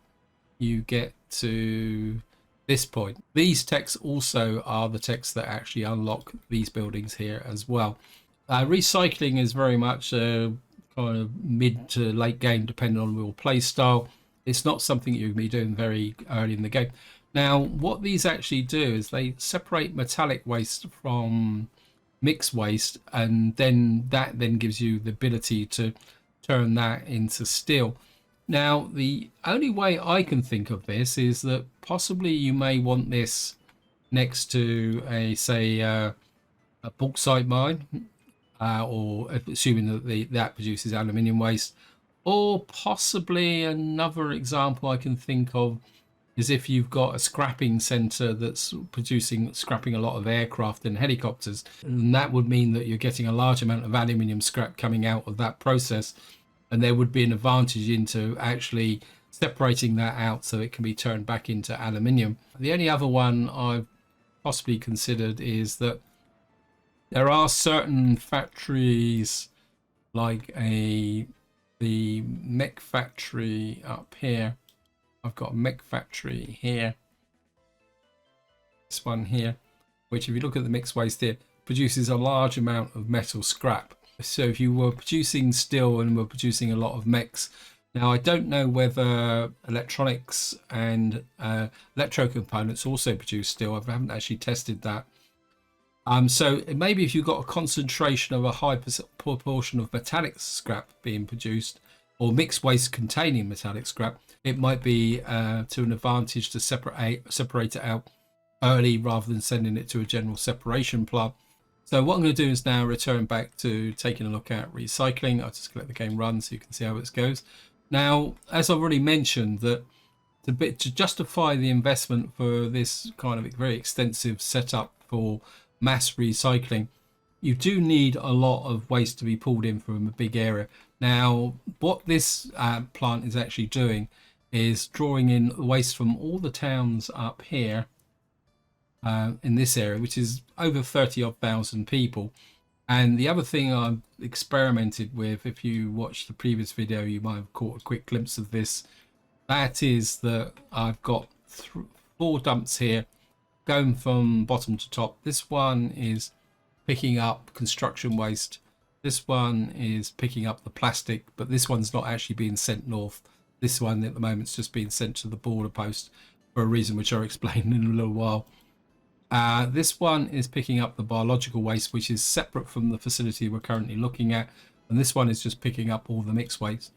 you get to this point. These texts also are the texts that actually unlock these buildings here as well. Recycling is very much a kind of mid to late game, depending on your play style. It's not something you'll be doing very early in the game. Now, what these actually do is they separate metallic waste from mixed waste, and then that gives you the ability to turn that into steel. Now, the only way I can think of this is that possibly you may want this next to a, say, a bauxite mine, or assuming that that produces aluminium waste, or possibly another example I can think of is if you've got a scrapping center that's scrapping a lot of aircraft and helicopters, and that would mean that you're getting a large amount of aluminium scrap coming out of that process, and there would be an advantage into actually separating that out so it can be turned back into aluminium. The only other one I've possibly considered is that there are certain factories, like the mech factory up here. I've got a mech factory here, this one here, which if you look at the mixed waste here, produces a large amount of metal scrap. So if you were producing steel and were producing a lot of mechs, now I don't know whether electronics and electro components also produce steel. I haven't actually tested that. So maybe if you've got a concentration of a high proportion of metallic scrap being produced, or mixed waste containing metallic scrap, it might be to an advantage to separate it out early rather than sending it to a general separation plant. So what I'm going to do is now return back to taking a look at recycling. I'll just let the game run so you can see how it goes. Now, as I've already mentioned, that to justify the investment for this kind of very extensive setup for mass recycling, you do need a lot of waste to be pulled in from a big area. Now, what this plant is actually doing is drawing in waste from all the towns up here in this area, which is over 30,000 people. And the other thing I've experimented with, if you watched the previous video, you might have caught a quick glimpse of this. That is that I've got 4 dumps here going from bottom to top. This one is picking up construction waste. This one is picking up the plastic, but this one's not actually being sent north. This one at the moment is just being sent to the border post for a reason which I'll explain in a little while. This one is picking up the biological waste, which is separate from the facility we're currently looking at. And this one is just picking up all the mixed waste.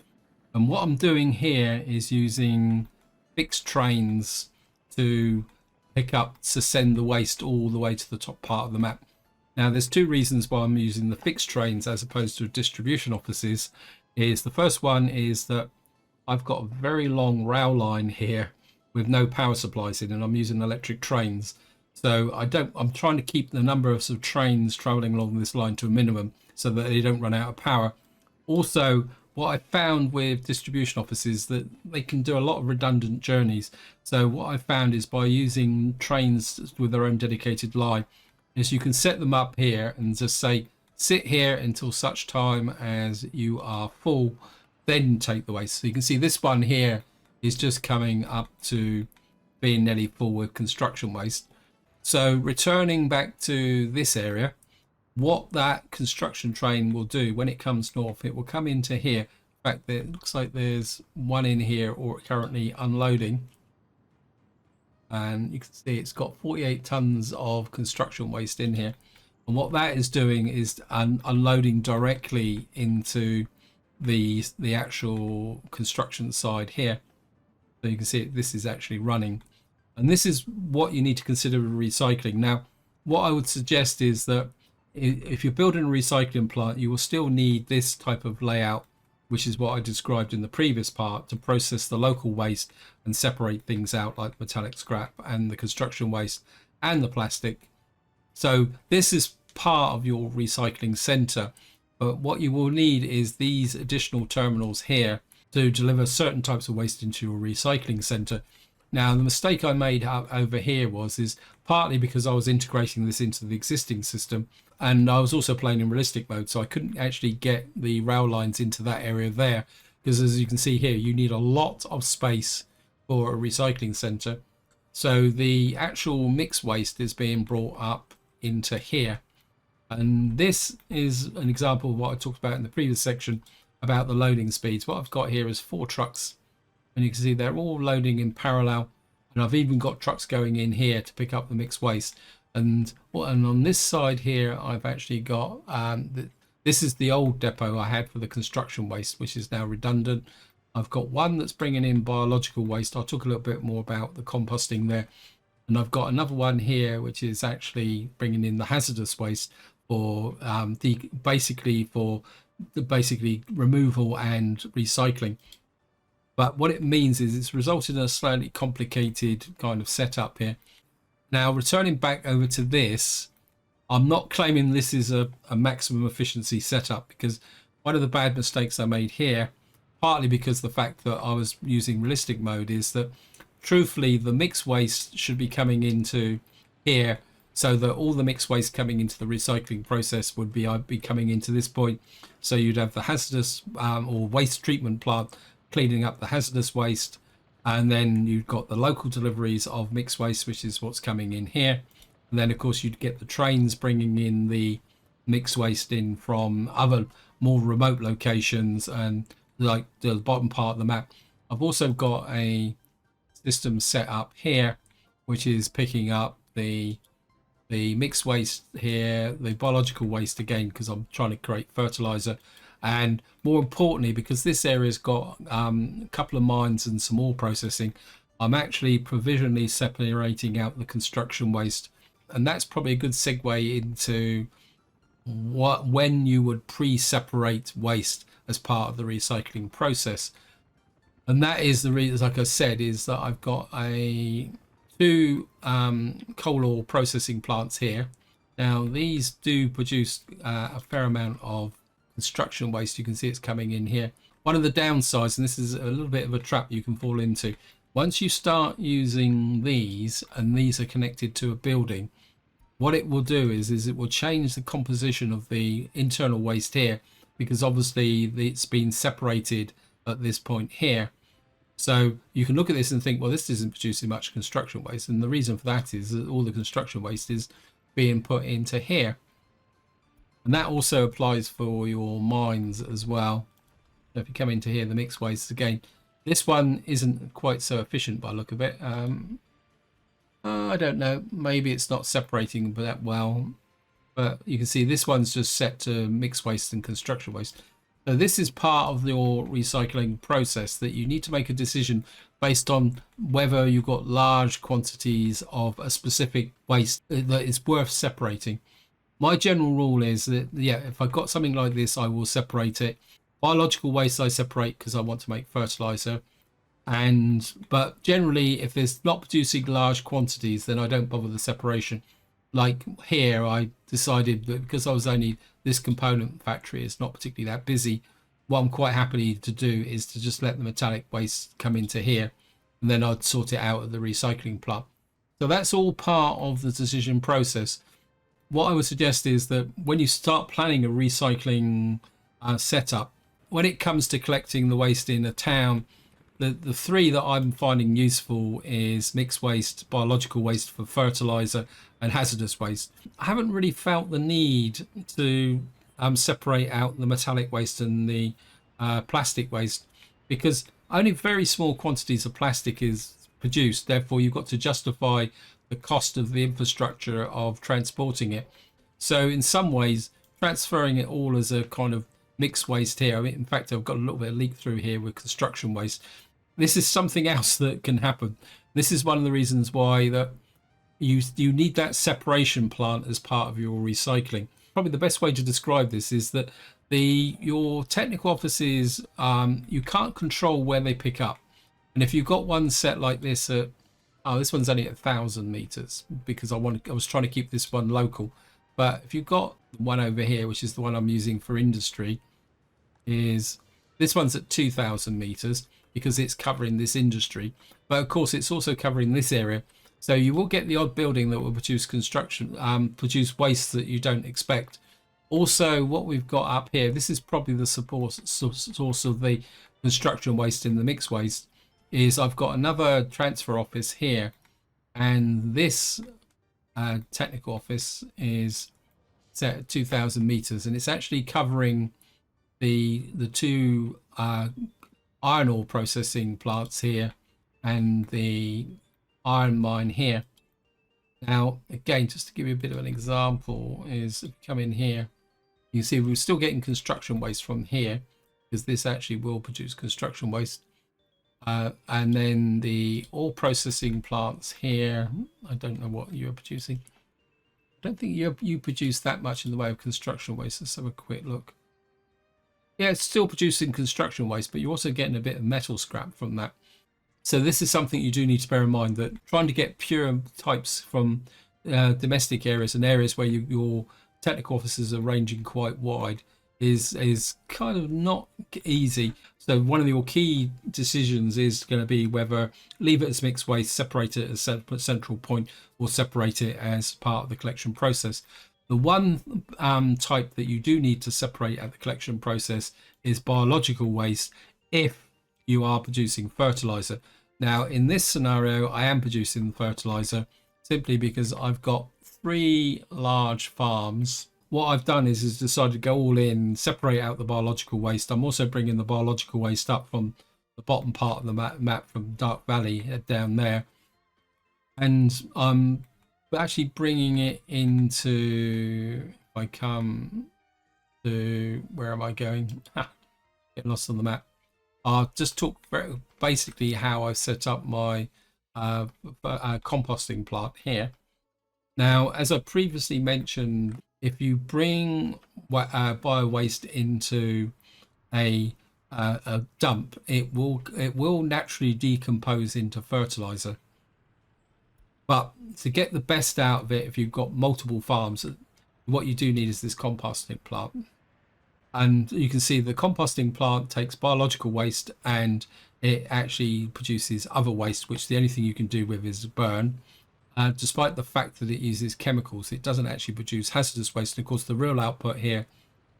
And what I'm doing here is using fixed trains to send the waste all the way to the top part of the map. Now, there's 2 reasons why I'm using the fixed trains as opposed to distribution offices. The first one is that I've got a very long rail line here with no power supplies in, and I'm using electric trains. So I'm trying to keep the number of trains traveling along this line to a minimum so that they don't run out of power. Also, what I found with distribution offices that they can do a lot of redundant journeys. So what I found is by using trains with their own dedicated line, is you can set them up here and just say, sit here until such time as you are full, then take the waste. So you can see this one here is just coming up to being nearly full with construction waste. So returning back to this area, what that construction train will do when it comes north, it will come into here. In fact, it looks like there's one in here or currently unloading. And you can see it's got 48 tons of construction waste in here. And what that is doing is unloading directly into the actual construction side here. So you can see this is actually running. And this is what you need to consider recycling. Now, what I would suggest is that if you're building a recycling plant, you will still need this type of layout, which is what I described in the previous part, to process the local waste and separate things out like metallic scrap and the construction waste and the plastic. So this is part of your recycling center. But what you will need is these additional terminals here to deliver certain types of waste into your recycling center. Now, the mistake I made over here is partly because I was integrating this into the existing system, and I was also playing in realistic mode, so I couldn't actually get the rail lines into that area there, because as you can see here, you need a lot of space for a recycling center. So the actual mixed waste is being brought up into here. And this is an example of what I talked about in the previous section about the loading speeds. What I've got here is 4 trucks, and you can see they're all loading in parallel. And I've even got trucks going in here to pick up the mixed waste. And on this side here, I've actually got, this is the old depot I had for the construction waste, which is now redundant. I've got one that's bringing in biological waste. I'll talk a little bit more about the composting there. And I've got another one here, which is actually bringing in the hazardous waste for basically removal and recycling. But what it means is it's resulted in a slightly complicated kind of setup here. Now, returning back over to this, I'm not claiming this is a maximum efficiency setup, because one of the bad mistakes I made here, partly because the fact that I was using realistic mode, is that truthfully the mixed waste should be coming into here, so that all the mixed waste coming into the recycling process would be coming into this point. So you'd have the hazardous or waste treatment plant cleaning up the hazardous waste, and then you've got the local deliveries of mixed waste, which is what's coming in here. And then of course you'd get the trains bringing in the mixed waste in from other more remote locations, and like the bottom part of the map. I've also got a system set up here which is picking up the mixed waste here, the biological waste again, because I'm trying to create fertilizer. And more importantly, because this area's got a couple of mines and some ore processing, I'm actually provisionally separating out the construction waste. And that's probably a good segue into when you would pre-separate waste as part of the recycling process. And that is the reason, like I said, is that I've got two coal ore processing plants here. Now, these do produce a fair amount of construction waste. You can see it's coming in here. One of the downsides, and this is a little bit of a trap you can fall into, once you start using these and these are connected to a building, what it will do is it will change the composition of the internal waste here, because obviously it's been separated at this point here. So you can look at this and think, well, this isn't producing much construction waste, and the reason for that is that all the construction waste is being put into here. And that also applies for your mines as well. So if you come into here, the mixed waste again, this one isn't quite so efficient by the look of it. I don't know, maybe it's not separating that well, but you can see this one's just set to mixed waste and construction waste. So this is part of your recycling process, that you need to make a decision based on whether you've got large quantities of a specific waste that is worth separating. My general rule is that, yeah, if I've got something like this, I will separate it. Biological waste I separate because I want to make fertilizer. But generally, if there's not producing large quantities, then I don't bother the separation. Like here, I decided that because I was only, this component factory is not particularly that busy, what I'm quite happy to do is to just let the metallic waste come into here, and then I'd sort it out at the recycling plant. So that's all part of the decision process. What I would suggest is that when you start planning a recycling setup, when it comes to collecting the waste in a town, the three that I'm finding useful is mixed waste, biological waste for fertilizer, and hazardous waste. I haven't really felt the need to separate out the metallic waste and the plastic waste, because only very small quantities of plastic is produced. Therefore, you've got to justify the cost of the infrastructure of transporting it. So in some ways, transferring it all as a kind of mixed waste here. I mean, in fact, I've got a little bit of leak through here with construction waste. This is something else that can happen. This is one of the reasons why that you need that separation plant as part of your recycling. Probably the best way to describe this is that your technical offices, you can't control where they pick up. And if you've got one set like this at, this one's only at 1,000 meters because I was trying to keep this one local. But if you've got one over here, which is the one I'm using for industry, is this one's at 2,000 meters because it's covering this industry. But of course, it's also covering this area. So you will get the odd building that will produce produce waste that you don't expect. Also, what we've got up here, this is probably the source of the construction waste in the mixed waste, is I've got another transfer office here, and this technical office is set at 2,000 meters, and it's actually covering the two iron ore processing plants here and the iron mine here. Now, again, just to give you a bit of an example, is if you come in here, you can see we're still getting construction waste from here because this actually will produce construction waste. And then the ore processing plants here, I don't know what you're producing. I don't think you produce that much in the way of construction waste. Let's have a quick look. Yeah, it's still producing construction waste, but you're also getting a bit of metal scrap from that. So this is something you do need to bear in mind, that trying to get pure types from domestic areas and areas where your technical offices are ranging quite wide is kind of not easy. So one of your key decisions is going to be whether leave it as mixed waste, separate it as a central point, or separate it as part of the collection process. The one type that you do need to separate at the collection process is biological waste if you are producing fertilizer. Now, in this scenario, I am producing fertilizer simply because I've got 3 large farms. What I've done is decided to go all in, separate out the biological waste. I'm also bringing the biological waste up from the bottom part of the map from Dark Valley down there. And I'm actually bringing it into, if I come to, where am I going? Getting lost on the map. I'll just talk very basically how I've set up my composting plant here. Now, as I previously mentioned, if you bring bio waste into a dump, it will naturally decompose into fertilizer. But to get the best out of it, if you've got multiple farms, what you do need is this composting plant. And you can see the composting plant takes biological waste and it actually produces other waste, which the only thing you can do with is burn. Despite the fact that it uses chemicals, it doesn't actually produce hazardous waste. And of course, the real output here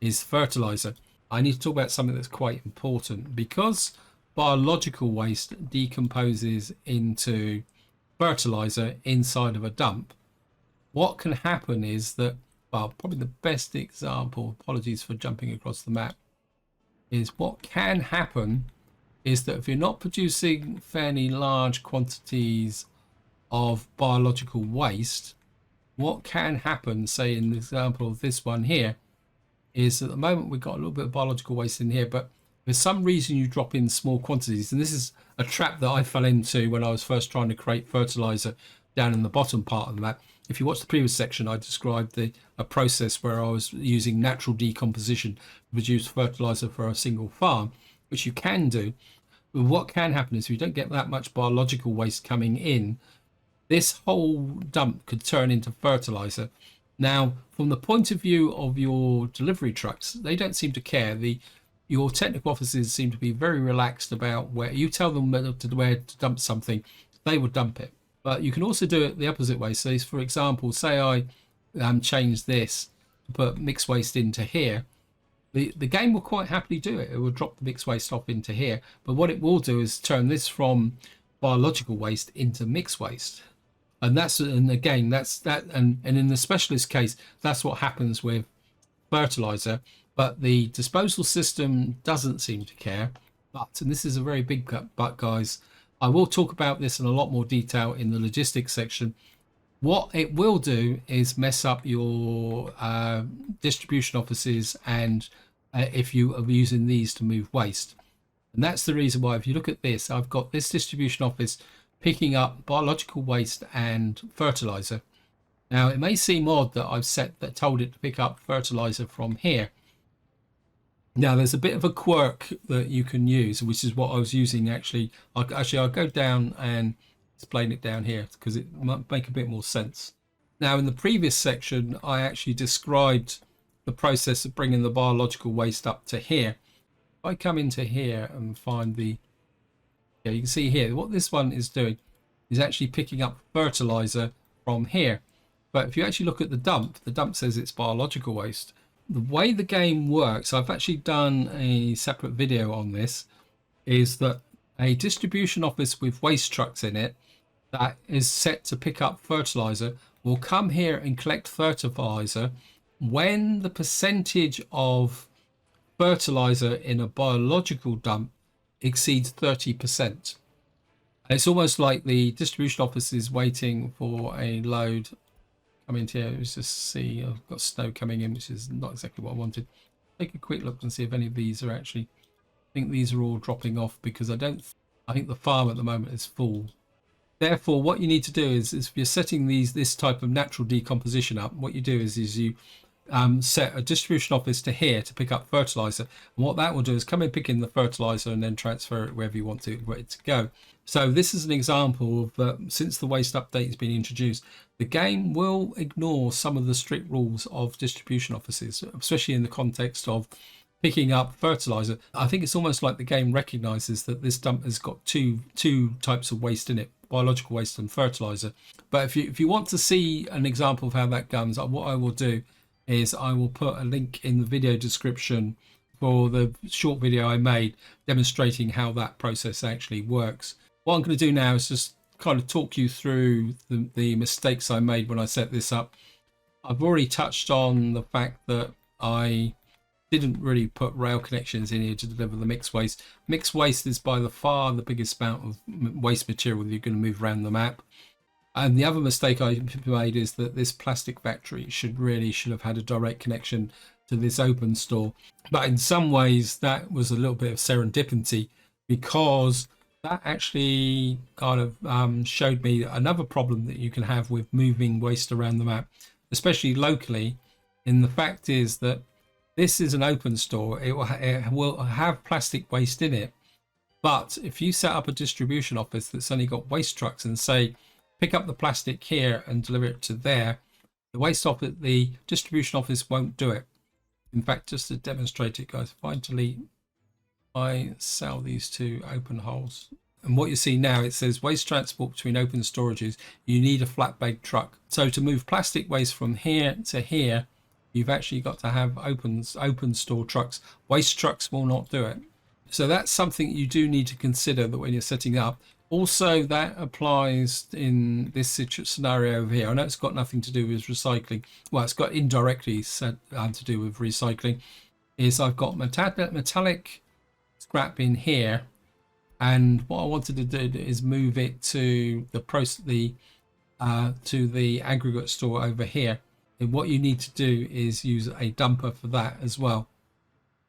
is fertilizer. I need to talk about something that's quite important. Because biological waste decomposes into fertilizer inside of a dump, what can happen is that, well, probably the best example, apologies for jumping across the map, is what can happen is that if you're not producing fairly large quantities of biological waste, what can happen, say in the example of this one here, is at the moment we've got a little bit of biological waste in here, but for some reason you drop in small quantities, and this is a trap that I fell into when I was first trying to create fertilizer down in the bottom part of the map. If you watch the previous section, I described a process where I was using natural decomposition to produce fertilizer for a single farm, which you can do. But what can happen is if you don't get that much biological waste coming in, this whole dump could turn into fertilizer. Now, from the point of view of your delivery trucks, they don't seem to care. Your technical offices seem to be very relaxed about where you tell them where to dump something, they will dump it. But you can also do it the opposite way. So, for example, say I change this to put mixed waste into here. The game will quite happily do it. It will drop the mixed waste off into here, but what it will do is turn this from biological waste into mixed waste. And again, that's that. And in the specialist case, that's what happens with fertilizer. But the disposal system doesn't seem to care. But, and this is a very big but, guys, I will talk about this in a lot more detail in the logistics section. What it will do is mess up your distribution offices, and if you are using these to move waste. And that's the reason why, if you look at this, I've got this distribution office picking up biological waste and fertilizer. Now, it may seem odd that I've told it to pick up fertilizer from here. Now, there's a bit of a quirk that you can use, which is what I was using actually. I'll go down and explain it down here because it might make a bit more sense. Now, in the previous section, I actually described the process of bringing the biological waste up to here. If I come into here and find you can see here what this one is doing is actually picking up fertilizer from here. But if you actually look at the dump says it's biological waste. The way the game works, I've actually done a separate video on this, is that a distribution office with waste trucks in it that is set to pick up fertilizer will come here and collect fertilizer when the percentage of fertilizer in a biological dump exceeds 30%. It's almost like the distribution office is waiting for a load. Come into here, let's just see. I've got snow coming in, which is not exactly what I wanted. Take a quick look and see if any of these are actually. I think these are all dropping off because I think the farm at the moment is full. Therefore, what you need to do is if you're setting this type of natural decomposition up, what you do is you set a distribution office to here to pick up fertilizer. And what that will do is come and pick in the fertilizer and then transfer it wherever you want it to go. So this is an example of since the waste update has been introduced, the game will ignore some of the strict rules of distribution offices, especially in the context of picking up fertilizer. I think it's almost like the game recognizes that this dump has got two types of waste in it, biological waste and fertilizer. But if you want to see an example of how that comes, what I will do is I will put a link in the video description for the short video I made demonstrating how that process actually works. What I'm going to do now is just kind of talk you through the mistakes I made when I set this up. I've already touched on the fact that I didn't really put rail connections in here to deliver the mixed waste. Mixed waste is by far the biggest amount of waste material that you're going to move around the map. And the other mistake I made is that this plastic factory should have had a direct connection to this open store. But in some ways that was a little bit of serendipity, because that actually kind of showed me another problem that you can have with moving waste around the map, especially locally. And the fact is that this is an open store. It will have plastic waste in it. But if you set up a distribution office that's only got waste trucks and say, pick up the plastic here and deliver it to there, the distribution office won't do it. In fact, just to demonstrate it, guys, if I delete, I sell these two open holes. And what you see now, it says waste transport between open storages, you need a flatbed truck. So to move plastic waste from here to here, you've actually got to have open store trucks. Waste trucks will not do it. So that's something you do need to consider that when you're setting up. Also, that applies in this scenario over here. I know it's got nothing to do with recycling. Well, it's got indirectly to do with recycling. Is I've got metallic scrap in here, and what I wanted to do is move it to the aggregate store over here. And what you need to do is use a dumper for that as well.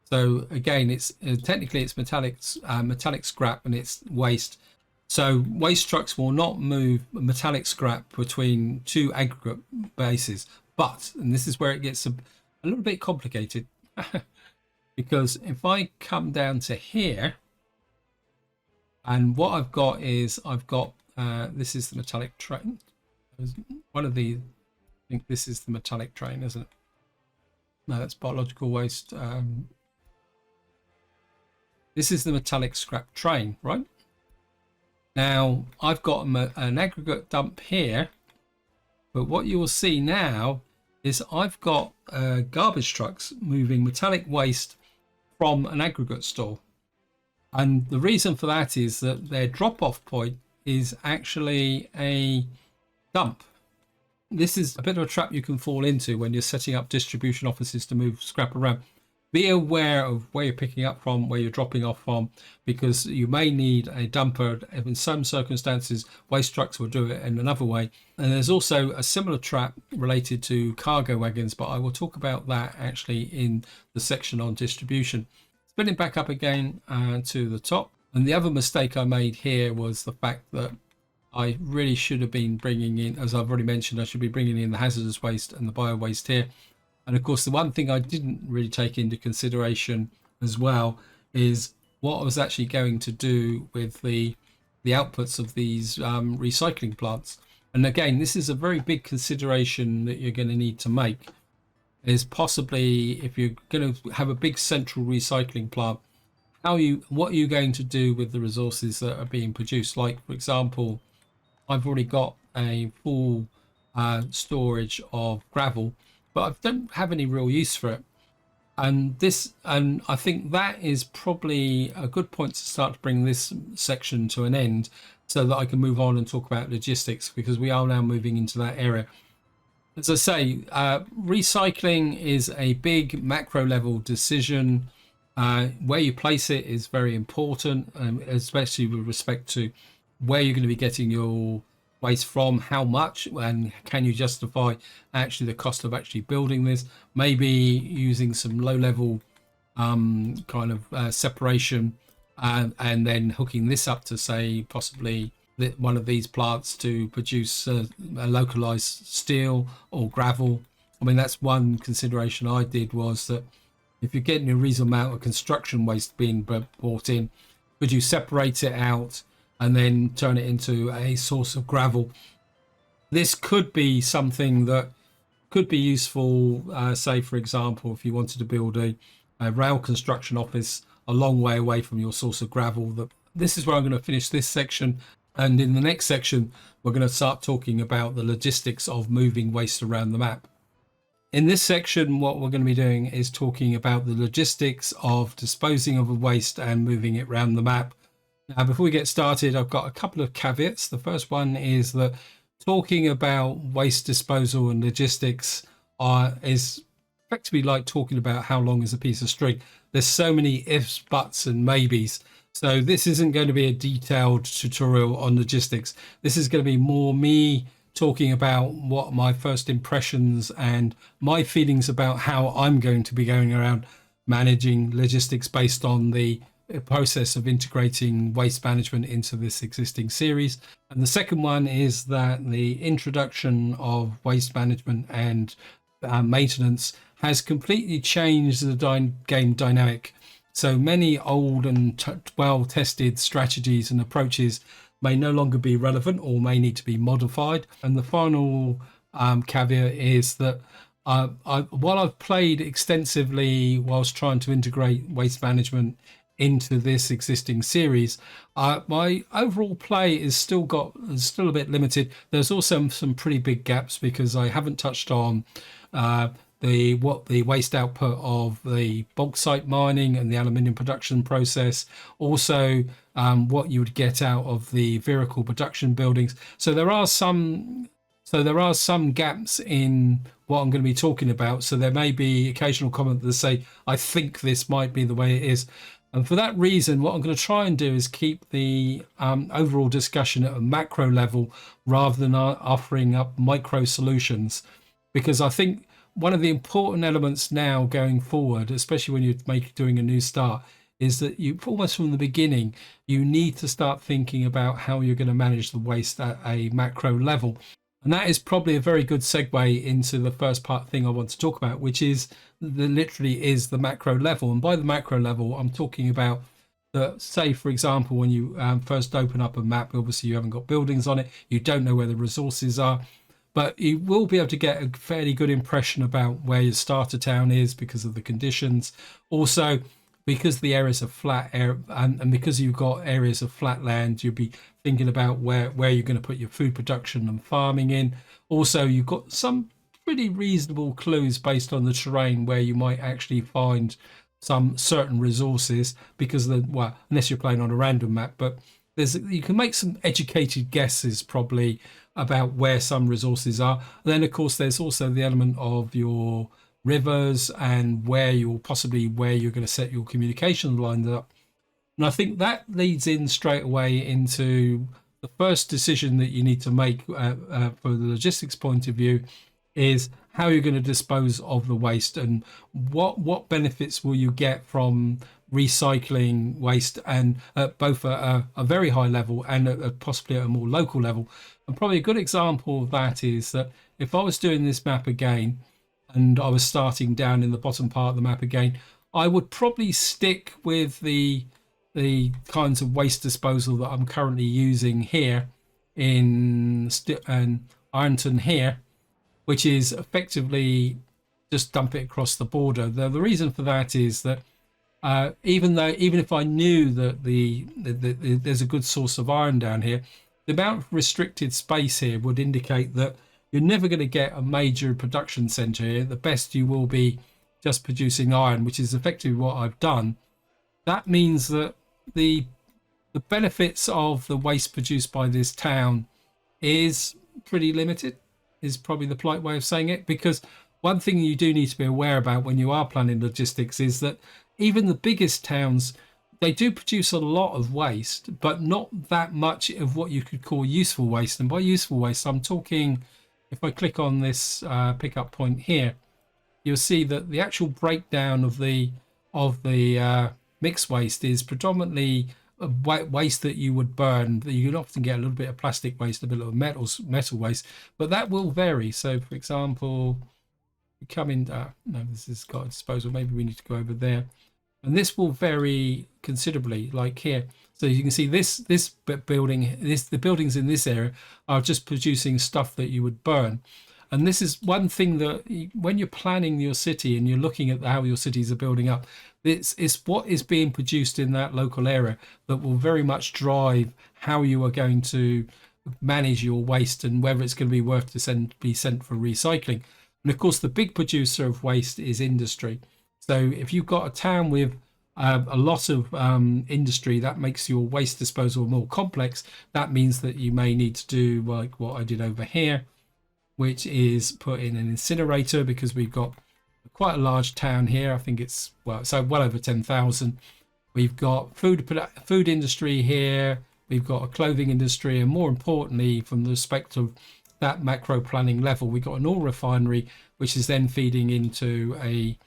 So again, it's technically it's metallic scrap and it's waste. So waste trucks will not move metallic scrap between two aggregate bases. But, and this is where it gets a little bit complicated, because if I come down to here, and what I've got is this is the metallic train. One of the, I think this is the metallic train, isn't it? No, that's biological waste. This is the metallic scrap train, right? Now, I've got an aggregate dump here, but what you will see now is I've got garbage trucks moving metallic waste from an aggregate store. And the reason for that is that their drop-off point is actually a dump. This is a bit of a trap you can fall into when you're setting up distribution offices to move scrap around. Be aware of where you're picking up from, where you're dropping off from, because you may need a dumper. In some circumstances, waste trucks will do it in another way. And there's also a similar trap related to cargo wagons, but I will talk about that actually in the section on distribution. Spinning back up again to the top. And the other mistake I made here was the fact that I really should have been bringing in, as I've already mentioned, I should be bringing in the hazardous waste and the bio waste here. And of course, the one thing I didn't really take into consideration as well is what I was actually going to do with the outputs of these recycling plants. And again, this is a very big consideration that you're going to need to make, is possibly if you're going to have a big central recycling plant, what are you going to do with the resources that are being produced? Like, for example, I've already got a full storage of gravel, but I don't have any real use for it. And I think that is probably a good point to start to bring this section to an end, so that I can move on and talk about logistics, because we are now moving into that area. As I say, recycling is a big macro level decision. Where you place it is very important, especially with respect to where you're going to be getting your waste from, how much, and can you justify actually the cost of actually building this. Maybe using some low level kind of separation, and then hooking this up to, say, possibly one of these plants to produce a localized steel or gravel. I mean, that's one consideration I did, was that if you're getting a reasonable amount of construction waste being brought in, could you separate it out and then turn it into a source of gravel? This could be something that could be useful, say, for example, if you wanted to build a rail construction office a long way away from your source of gravel. This is where I'm going to finish this section. And in the next section, we're going to start talking about the logistics of moving waste around the map. In this section, what we're going to be doing is talking about the logistics of disposing of waste and moving it around the map. Now, before we get started, I've got a couple of caveats. The first one is that talking about waste disposal and logistics is effectively like talking about how long is a piece of string. There's so many ifs, buts, and maybes. So this isn't going to be a detailed tutorial on logistics. This is going to be more me talking about what my first impressions and my feelings about how I'm going to be going around managing logistics based on the process of integrating waste management into this existing series. And the second one is that the introduction of waste management and maintenance has completely changed the game dynamic. So many old and well-tested strategies and approaches may no longer be relevant or may need to be modified. And the final caveat is that while I've played extensively whilst trying to integrate waste management into this existing series, my overall play is still a bit limited. There's also some pretty big gaps, because I haven't touched on the waste output of the bauxite mining and the aluminium production process. Also, what you would get out of the vehicle production buildings. So there are some gaps in what I'm going to be talking about. So there may be occasional comment that say, I think this might be the way it is. And for that reason, what I'm going to try and do is keep the overall discussion at a macro level rather than offering up micro solutions, because I think one of the important elements now going forward, especially when you're doing a new start, is that you almost from the beginning, you need to start thinking about how you're going to manage the waste at a macro level. And that is probably a very good segue into the first thing I want to talk about, which is literally is the macro level. And by the macro level, I'm talking about say, for example, when you first open up a map, obviously you haven't got buildings on it, you don't know where the resources are, but you will be able to get a fairly good impression about where your starter town is because of the conditions. Also, because the areas are flat and because you've got areas of flat land, you'll be thinking about where you're going to put your food production and farming in. Also, you've got some pretty reasonable clues based on the terrain where you might actually find some certain resources, because well, unless you're playing on a random map, but you can make some educated guesses probably about where some resources are. And then of course there's also the element of your rivers and where you're going to set your communication lines up. And I think that leads in straight away into the first decision that you need to make for the logistics point of view, is how you're going to dispose of the waste, and what benefits will you get from recycling waste, and both at a very high level and possibly at a more local level. And probably a good example of that is that if I was doing this map again and I was starting down in the bottom part of the map again, I would probably stick with the kinds of waste disposal that I'm currently using here in Ironton here, which is effectively just dump it across the border. The reason for that is that even if I knew that there's a good source of iron down here, the amount of restricted space here would indicate that you're never going to get a major production centre here. The best you will be just producing iron, which is effectively what I've done. That means that the benefits of the waste produced by this town is pretty limited, is probably the polite way of saying it, because one thing you do need to be aware about when you are planning logistics is that even the biggest towns, they do produce a lot of waste, but not that much of what you could call useful waste. And by useful waste, I'm talking, if I click on this pickup point here, you'll see that the actual breakdown of the mixed waste is predominantly waste that you would burn. You can often get a little bit of plastic waste, a bit of metal waste, but that will vary. So for example, we come in, no, this has got a disposal, maybe we need to go over there, and this will vary considerably, like here. So you can see this building, the buildings in this area are just producing stuff that you would burn. And this is one thing that when you're planning your city and you're looking at how your cities are building up, it's what is being produced in that local area that will very much drive how you are going to manage your waste and whether it's going to be worth to be sent for recycling. And of course, the big producer of waste is industry. So if you've got a town with a lot of industry, that makes your waste disposal more complex. That means that you may need to do like what I did over here, which is put in an incinerator, because we've got quite a large town here. I think it's well over 10,000. We've got food industry here. We've got a clothing industry, and more importantly, from the respect of that macro planning level, we've got an oil refinery, which is then feeding into a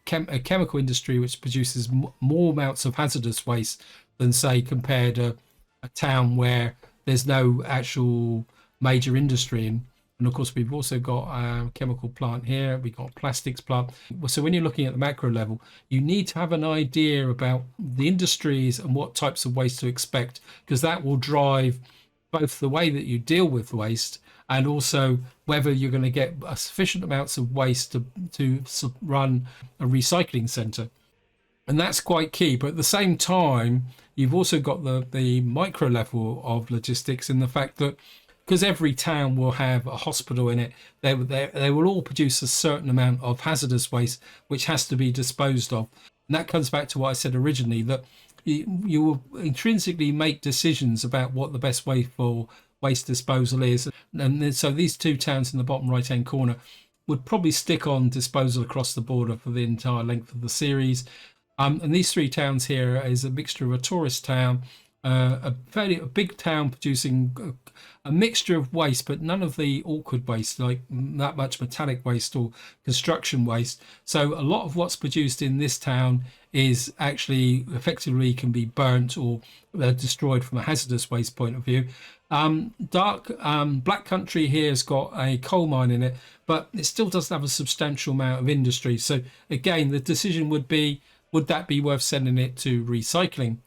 chemical industry, which produces more amounts of hazardous waste than, say, compared to a town where there's no actual major industry in. And of course, we've also got a chemical plant here. We've got a plastics plant. So when you're looking at the macro level, you need to have an idea about the industries and what types of waste to expect, because that will drive both the way that you deal with waste and also whether you're going to get sufficient amounts of waste to run a recycling centre. And that's quite key. But at the same time, you've also got the micro level of logistics in the fact that because every town will have a hospital in it, they will all produce a certain amount of hazardous waste, which has to be disposed of. And that comes back to what I said originally, that you will intrinsically make decisions about what the best way for waste disposal is. And so these two towns in the bottom right-hand corner would probably stick on disposal across the border for the entire length of the series. And these three towns here is a mixture of a tourist town, a big town producing a mixture of waste, but none of the awkward waste, like that much metallic waste or construction waste. So a lot of what's produced in this town is actually effectively can be burnt or destroyed from a hazardous waste point of view. Black country here has got a coal mine in it, but it still doesn't have a substantial amount of industry. So again, the decision would be, would that be worth sending it to recycling?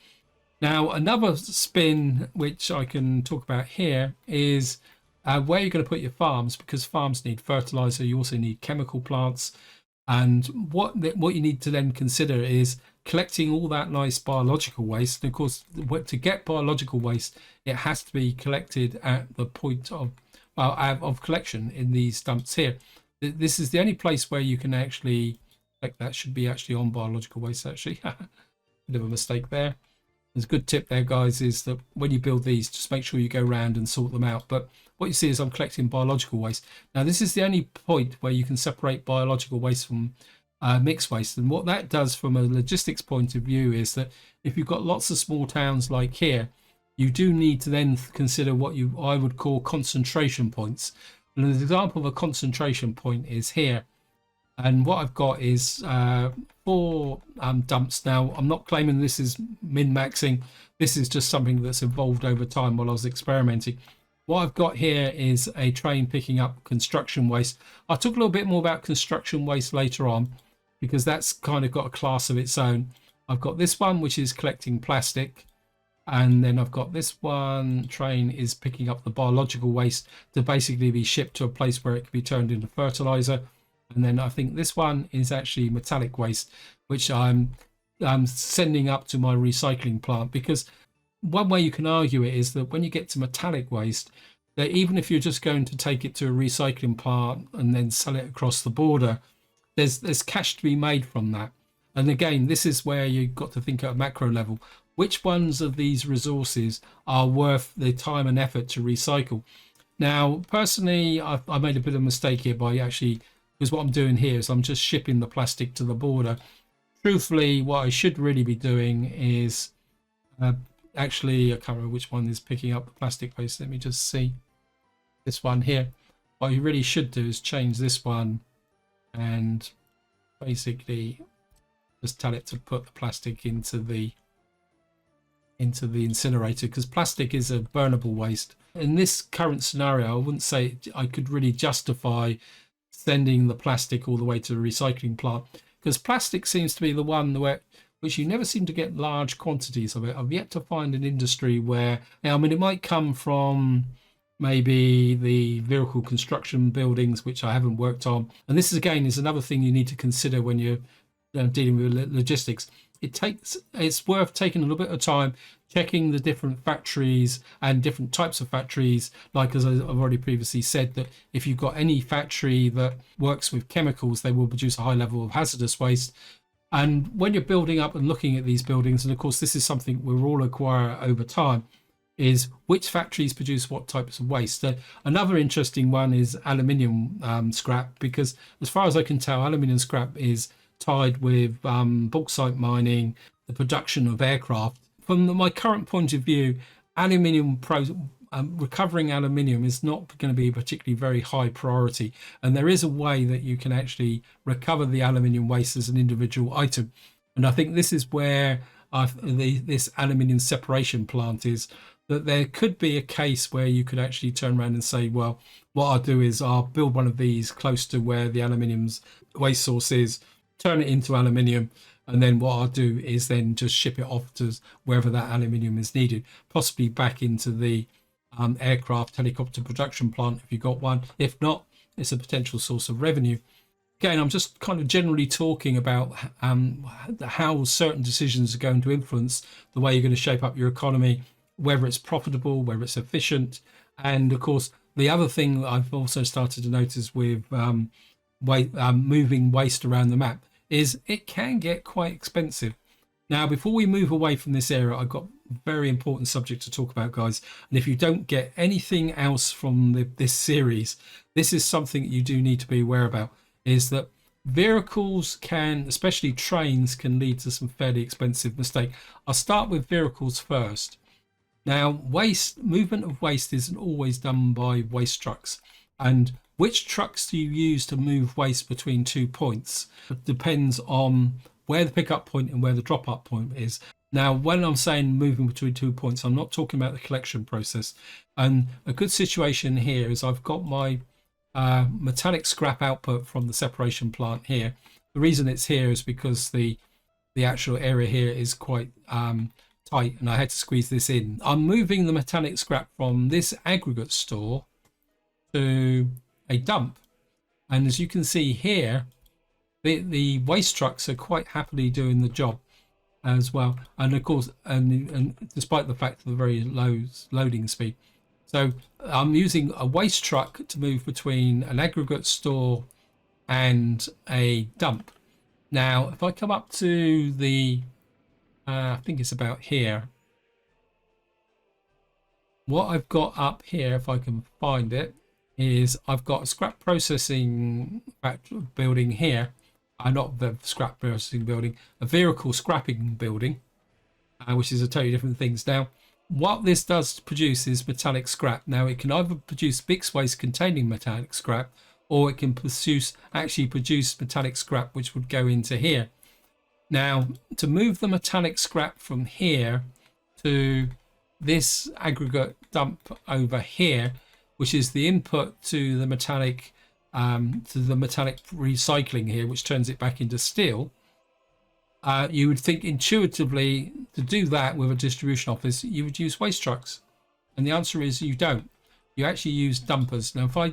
Now, another spin, which I can talk about here, is where you're going to put your farms, because farms need fertilizer. You also need chemical plants. And what you need to then consider is collecting all that nice biological waste. And of course, to get biological waste, it has to be collected at the point of collection in these dumps here. This is the only place where you can actually, like, that should be actually on biological waste actually. Bit of a mistake there. There's a good tip there, guys, is that when you build these, just make sure you go around and sort them out. But what you see is I'm collecting biological waste. Now, this is the only point where you can separate biological waste from mixed waste. And what that does from a logistics point of view is that if you've got lots of small towns like here, you do need to then consider what I would call concentration points. And an example of a concentration point is here. And what I've got is 4 dumps. Now, I'm not claiming this is min-maxing. This is just something that's evolved over time while I was experimenting. What I've got here is a train picking up construction waste. I'll talk a little bit more about construction waste later on, because that's kind of got a class of its own. I've got this one, which is collecting plastic. And then I've got this one train is picking up the biological waste to basically be shipped to a place where it can be turned into fertilizer. And then I think this one is actually metallic waste, which I'm sending up to my recycling plant, because one way you can argue it is that when you get to metallic waste, that even if you're just going to take it to a recycling plant and then sell it across the border, there's cash to be made from that. And again, this is where you've got to think at a macro level. Which ones of these resources are worth the time and effort to recycle? Now, personally, I made a bit of a mistake here by actually, because what I'm doing here is I'm just shipping the plastic to the border. Truthfully, what I should really be doing is actually, I can't remember which one is picking up the plastic waste. Let me just see. This one here. What you really should do is change this one and basically just tell it to put the plastic into the incinerator, because plastic is a burnable waste. In this current scenario, I wouldn't say I could really justify sending the plastic all the way to the recycling plant, because plastic seems to be the one which you never seem to get large quantities of it. I've yet to find an industry where, I mean, it might come from maybe the vehicle construction buildings, which I haven't worked on. And this is, again, is another thing you need to consider when you're dealing with logistics. It's worth taking a little bit of time checking the different factories and different types of factories. Like, as I've already previously said, that if you've got any factory that works with chemicals, they will produce a high level of hazardous waste. And when you're building up and looking at these buildings, and of course this is something we'll all acquire over time, is which factories produce what types of waste. Another interesting one is aluminium scrap, because as far as I can tell, aluminium scrap is tied with bauxite mining, the production of aircraft. From my current point of view, recovering aluminium is not going to be a particularly very high priority, and there is a way that you can actually recover the aluminium waste as an individual item. And I think this is where this aluminium separation plant is, that there could be a case where you could actually turn around and say, well, what I'll do is I'll build one of these close to where the aluminium's waste source is, turn it into aluminium, and then what I'll do is then just ship it off to wherever that aluminium is needed, possibly back into the aircraft helicopter production plant if you've got one. If not, it's a potential source of revenue. Again, I'm just kind of generally talking about how certain decisions are going to influence the way you're going to shape up your economy, whether it's profitable, whether it's efficient. And of course, the other thing I've also started to notice with moving waste around the map is it can get quite expensive. Now, before we move away from this area, I've got a very important subject to talk about, guys. And if you don't get anything else from this series, this is something you do need to be aware about, is that vehicles can, especially trains, can lead to some fairly expensive mistakes. I'll start with vehicles first. Now, movement of waste isn't always done by waste trucks. And which trucks do you use to move waste between 2 points? It depends on where the pickup point and where the drop up point is. Now, when I'm saying moving between 2 points, I'm not talking about the collection process. And a good situation here is I've got my metallic scrap output from the separation plant here. The reason it's here is because the actual area here is quite tight, and I had to squeeze this in. I'm moving the metallic scrap from this aggregate store to a dump, and as you can see here, the waste trucks are quite happily doing the job as well, and of course, and despite the fact of the very low loading speed. So I'm using a waste truck to move between an aggregate store and a dump. Now, if I come up to the, I think it's about here. What I've got up here, if I can find it, is I've got a scrap processing building here. Not the scrap processing building, a vehicle scrapping building, which is a totally different things. Now, what this does produce is metallic scrap. Now, it can either produce mixed waste containing metallic scrap, or it can actually produce metallic scrap, which would go into here. Now, to move the metallic scrap from here to this aggregate dump over here, which is the input to the metallic recycling here, which turns it back into steel. You would think intuitively to do that with a distribution office, you would use waste trucks, and the answer is you don't. You actually use dumpers. Now, if I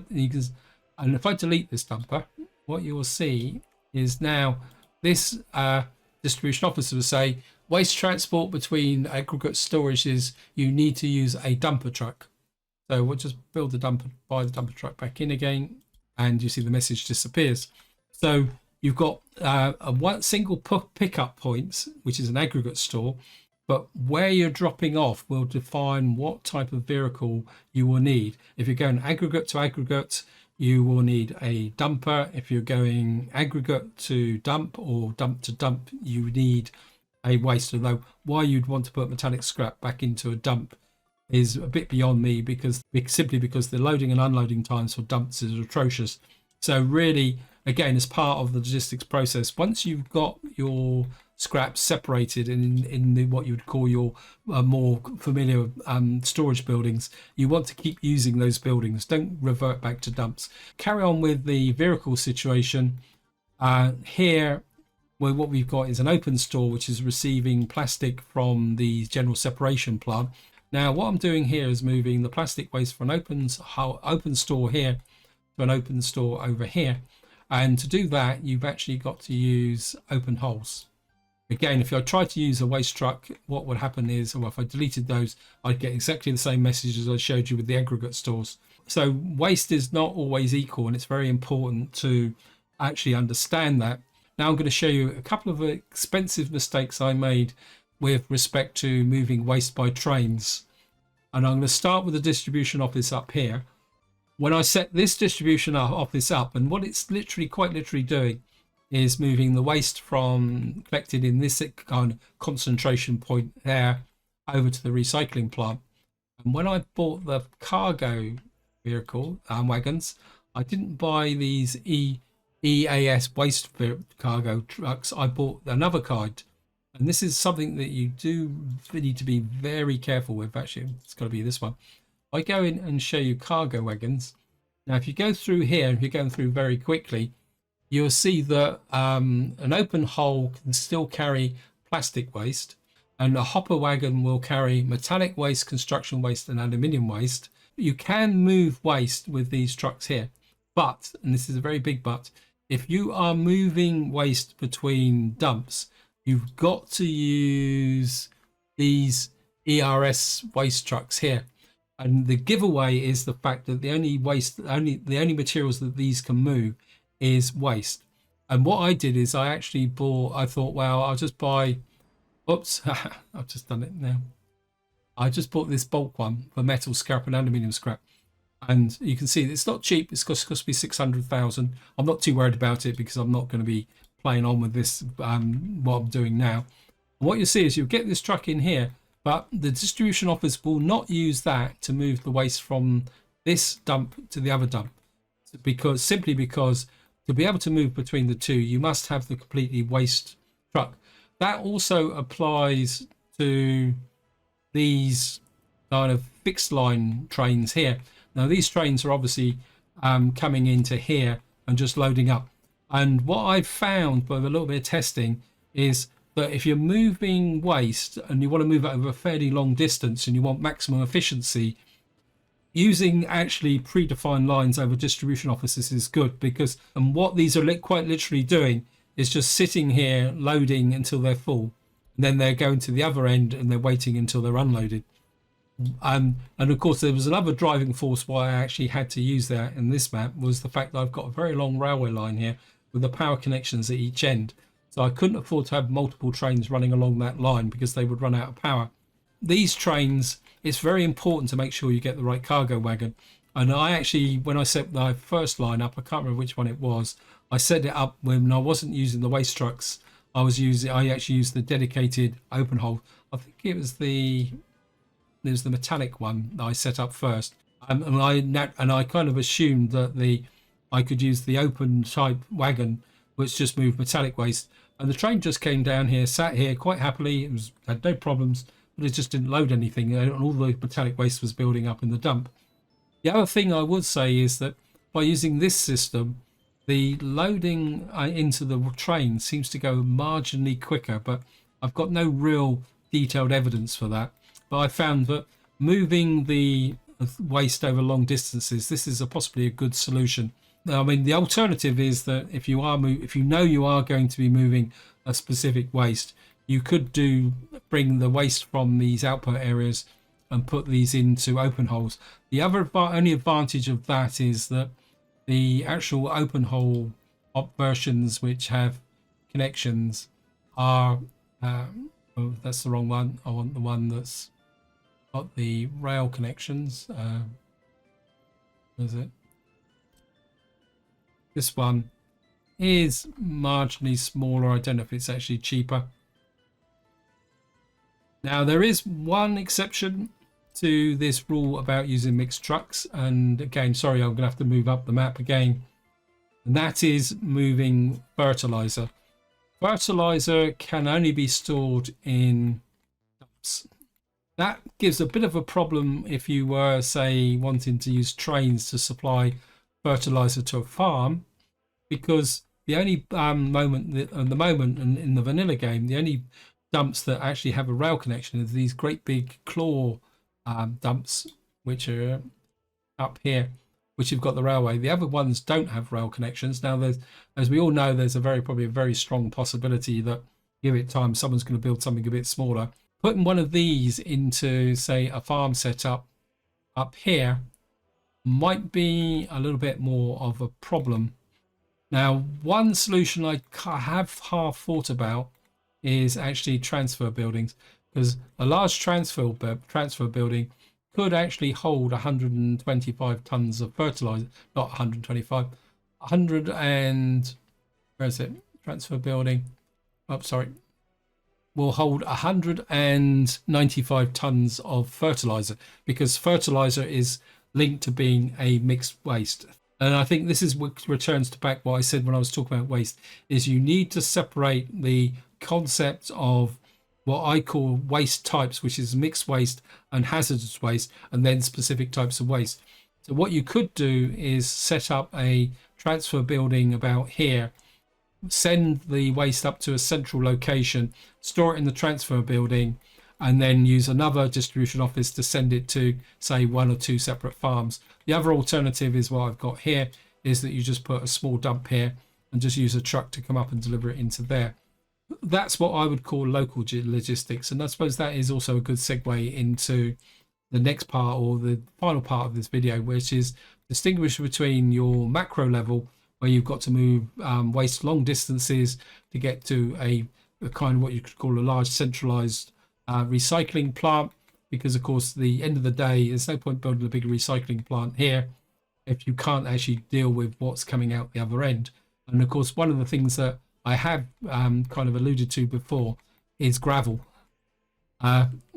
delete this dumper, what you will see is now this distribution officer will say waste transport between aggregate storages, you need to use a dumper truck. So we'll just buy the dumper truck back in again, and you see the message disappears. So you've got one single pickup points, which is an aggregate store, but where you're dropping off will define what type of vehicle you will need. If you're going aggregate to aggregate, you will need a dumper. If you're going aggregate to dump or dump to dump, you need a waste. Although why you'd want to put metallic scrap back into a dump is a bit beyond me, simply because the loading and unloading times for dumps is atrocious. So really, again, as part of the logistics process, once you've got your scraps separated in what you would call your more familiar storage buildings, you want to keep using those buildings. Don't revert back to dumps. Carry on with the vehicle situation. Here, well, what we've got is an open store, which is receiving plastic from the general separation plant. Now, what I'm doing here is moving the plastic waste from an open store here to an open store over here. And to do that, you've actually got to use open holes. Again, if I tried to use a waste truck, what would happen is, well, if I deleted those, I'd get exactly the same message as I showed you with the aggregate stores. So waste is not always equal, and it's very important to actually understand that. Now I'm going to show you a couple of expensive mistakes I made with respect to moving waste by trains. And I'm going to start with the distribution office up here. When I set this distribution office up, and what it's quite literally doing is moving the waste from collected in this kind of concentration point there over to the recycling plant. And when I bought the cargo vehicle wagons, I didn't buy these EAS waste cargo trucks. I bought another kind. And this is something that you do need to be very careful with. Actually, it's got to be this one. I go in and show you cargo wagons. Now, if you go through here, if you're going through very quickly, you'll see that an open hole can still carry plastic waste, and a hopper wagon will carry metallic waste, construction waste, and aluminium waste. You can move waste with these trucks here, but, and this is a very big but, if you are moving waste between dumps, you've got to use these ERS waste trucks here. And the giveaway is the fact that the only materials that these can move is waste. And what I did is I thought, well, I'll just buy, oops, I've just done it now. I just bought this bulk one for metal scrap and aluminium scrap. And you can see it's not cheap. It's cost me 600,000. I'm not too worried about it because I'm not going to be playing on with this, what I'm doing now. And what you'll see is you'll get this truck in here, but the distribution office will not use that to move the waste from this dump to the other dump, simply because to be able to move between the two, you must have the completely waste truck. That also applies to these kind of fixed line trains here. Now these trains are obviously coming into here and just loading up. And what I've found by a little bit of testing is that if you're moving waste and you want to move it over a fairly long distance and you want maximum efficiency, using actually predefined lines over distribution offices is good, because what these are quite literally doing is just sitting here loading until they're full, and then they're going to the other end and they're waiting until they're unloaded. And of course, there was another driving force why I actually had to use that in this map was the fact that I've got a very long railway line here with the power connections at each end. So I couldn't afford to have multiple trains running along that line because they would run out of power. These trains, it's very important to make sure you get the right cargo wagon. And I actually, when I set my first line up, I can't remember which one it was, I set it up when I wasn't using the waste trucks. I actually used the dedicated open hole. I think there's the metallic one that I set up first, and I kind of assumed that I could use the open type wagon, which just moved metallic waste, and the train just came down here, sat here quite happily. It had no problems, but it just didn't load anything, and all the metallic waste was building up in the dump. The other thing I would say is that by using this system, the loading into the train seems to go marginally quicker, but I've got no real detailed evidence for that. But I found that moving the waste over long distances, this is possibly a good solution. I mean, the alternative is that if you know you are going to be moving a specific waste, you could bring the waste from these output areas and put these into open holes. The only advantage of that is that the actual open hole versions which have connections are oh, that's the wrong one. I want the one that's got the rail connections. What is it? This one is marginally smaller. I don't know if it's actually cheaper. Now there is one exception to this rule about using mixed trucks, and again, sorry, I'm gonna have to move up the map again, and that is moving fertilizer. Fertilizer can only be stored in dumps. That gives a bit of a problem if you were, say, wanting to use trains to supply fertilizer to a farm, because the only moment in the vanilla game, the only dumps that actually have a rail connection is these great big claw dumps, which are up here, which have got the railway. The other ones don't have rail connections. Now, as we all know, there's probably a very strong possibility that, give it time, someone's going to build something a bit smaller. Putting one of these into, say, a farm setup up here might be a little bit more of a problem. Now, one solution I have half thought about is actually transfer buildings, because a large transfer building could actually hold 125 tons of fertilizer, not 125, 100 and, where is it? Transfer building. Oh, sorry. Will hold 195 tons of fertilizer, because fertilizer is linked to being a mixed waste. And I think this is what returns to back what I said when I was talking about waste, is you need to separate the concept of what I call waste types, which is mixed waste and hazardous waste, and then specific types of waste. So what you could do is set up a transfer building about here, send the waste up to a central location, store it in the transfer building, and then use another distribution office to send it to, say, one or two separate farms. The other alternative is what I've got here, is that you just put a small dump here and just use a truck to come up and deliver it into there. That's what I would call local logistics, and I suppose that is also a good segue into the next part, or the final part of this video, which is distinguish between your macro level, where you've got to move waste long distances to get to a kind of what you could call a large centralized recycling plant, because of course the end of the day there's no point building a big recycling plant here if you can't actually deal with what's coming out the other end. And of course, one of the things that I have kind of alluded to before is gravel.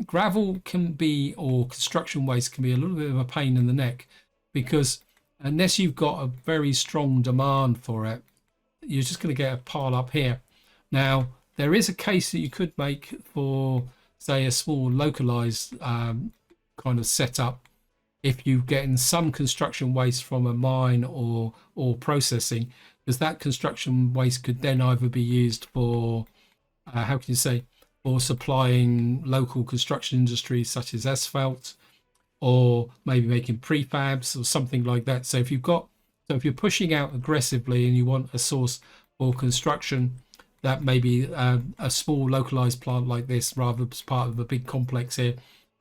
Gravel can be, or construction waste can be, a little bit of a pain in the neck, because unless you've got a very strong demand for it, you're just going to get a pile up here. Now, there is a case that you could make for, say, a small localized kind of setup, if you're getting some construction waste from a mine or processing, because that construction waste could then either be used for, how can you say, for supplying local construction industries such as asphalt, or maybe making prefabs or something like that. So if you're pushing out aggressively and you want a source for construction, that may be a small localized plant like this, rather as part of a big complex here,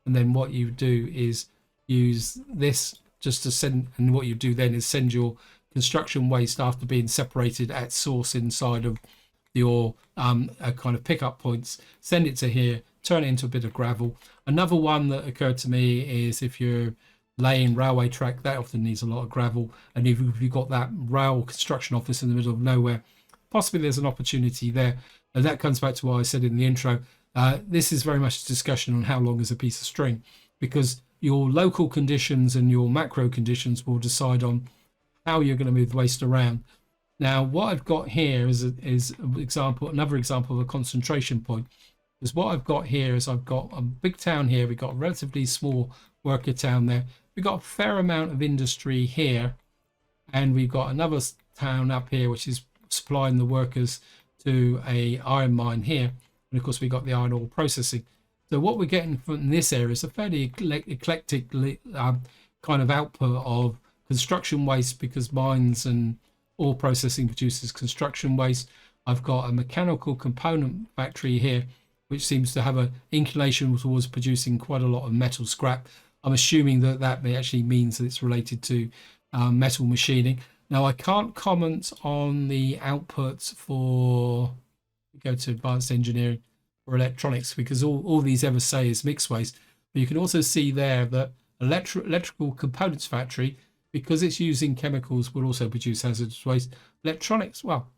and then what you do is use this just to send, and what you do then is send your construction waste after being separated at source inside of your kind of pickup points, send it to here, turn it into a bit of gravel. Another one that occurred to me is if you're laying railway track, that often needs a lot of gravel, and if you've got that rail construction office in the middle of nowhere, possibly there's an opportunity there. And that comes back to what I said in the intro. This is very much a discussion on how long is a piece of string, because your local conditions and your macro conditions will decide on how you're going to move the waste around. Now, what I've got here is another example of a concentration point. Because what I've got here is I've got a big town here. We've got a relatively small worker town there. We've got a fair amount of industry here, and we've got another town up here which is supplying the workers to a iron mine here, and of course we got the iron ore processing. So what we're getting from this area is a fairly eclectic kind of output of construction waste, because mines and ore processing produces construction waste. I've got a mechanical component factory here which seems to have an inclination towards producing quite a lot of metal scrap. I'm assuming that that may actually means that it's related to metal machining. Now, I can't comment on the outputs for, go to advanced engineering or electronics, because all these ever say is mixed waste. But you can also see there that electrical components factory, because it's using chemicals, will also produce hazardous waste. Electronics, well,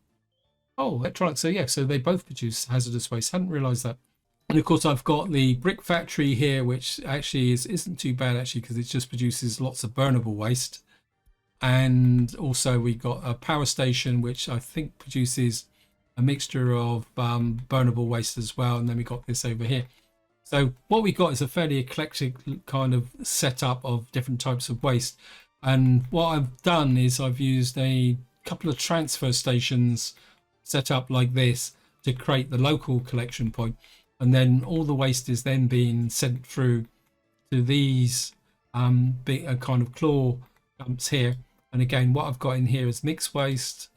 electronics, so yeah, so they both produce hazardous waste. Hadn't realized that. And of course, I've got the brick factory here, which actually isn't too bad actually, because it just produces lots of burnable waste. And also we got a power station which I think produces a mixture of burnable waste as well. And then we got this over here. So what we got is a fairly eclectic kind of setup of different types of waste. And what I've done is I've used a couple of transfer stations set up like this to create the local collection point, and then all the waste is then being sent through to these big kind of claw dumps here. And again, what I've got in here is mixed waste,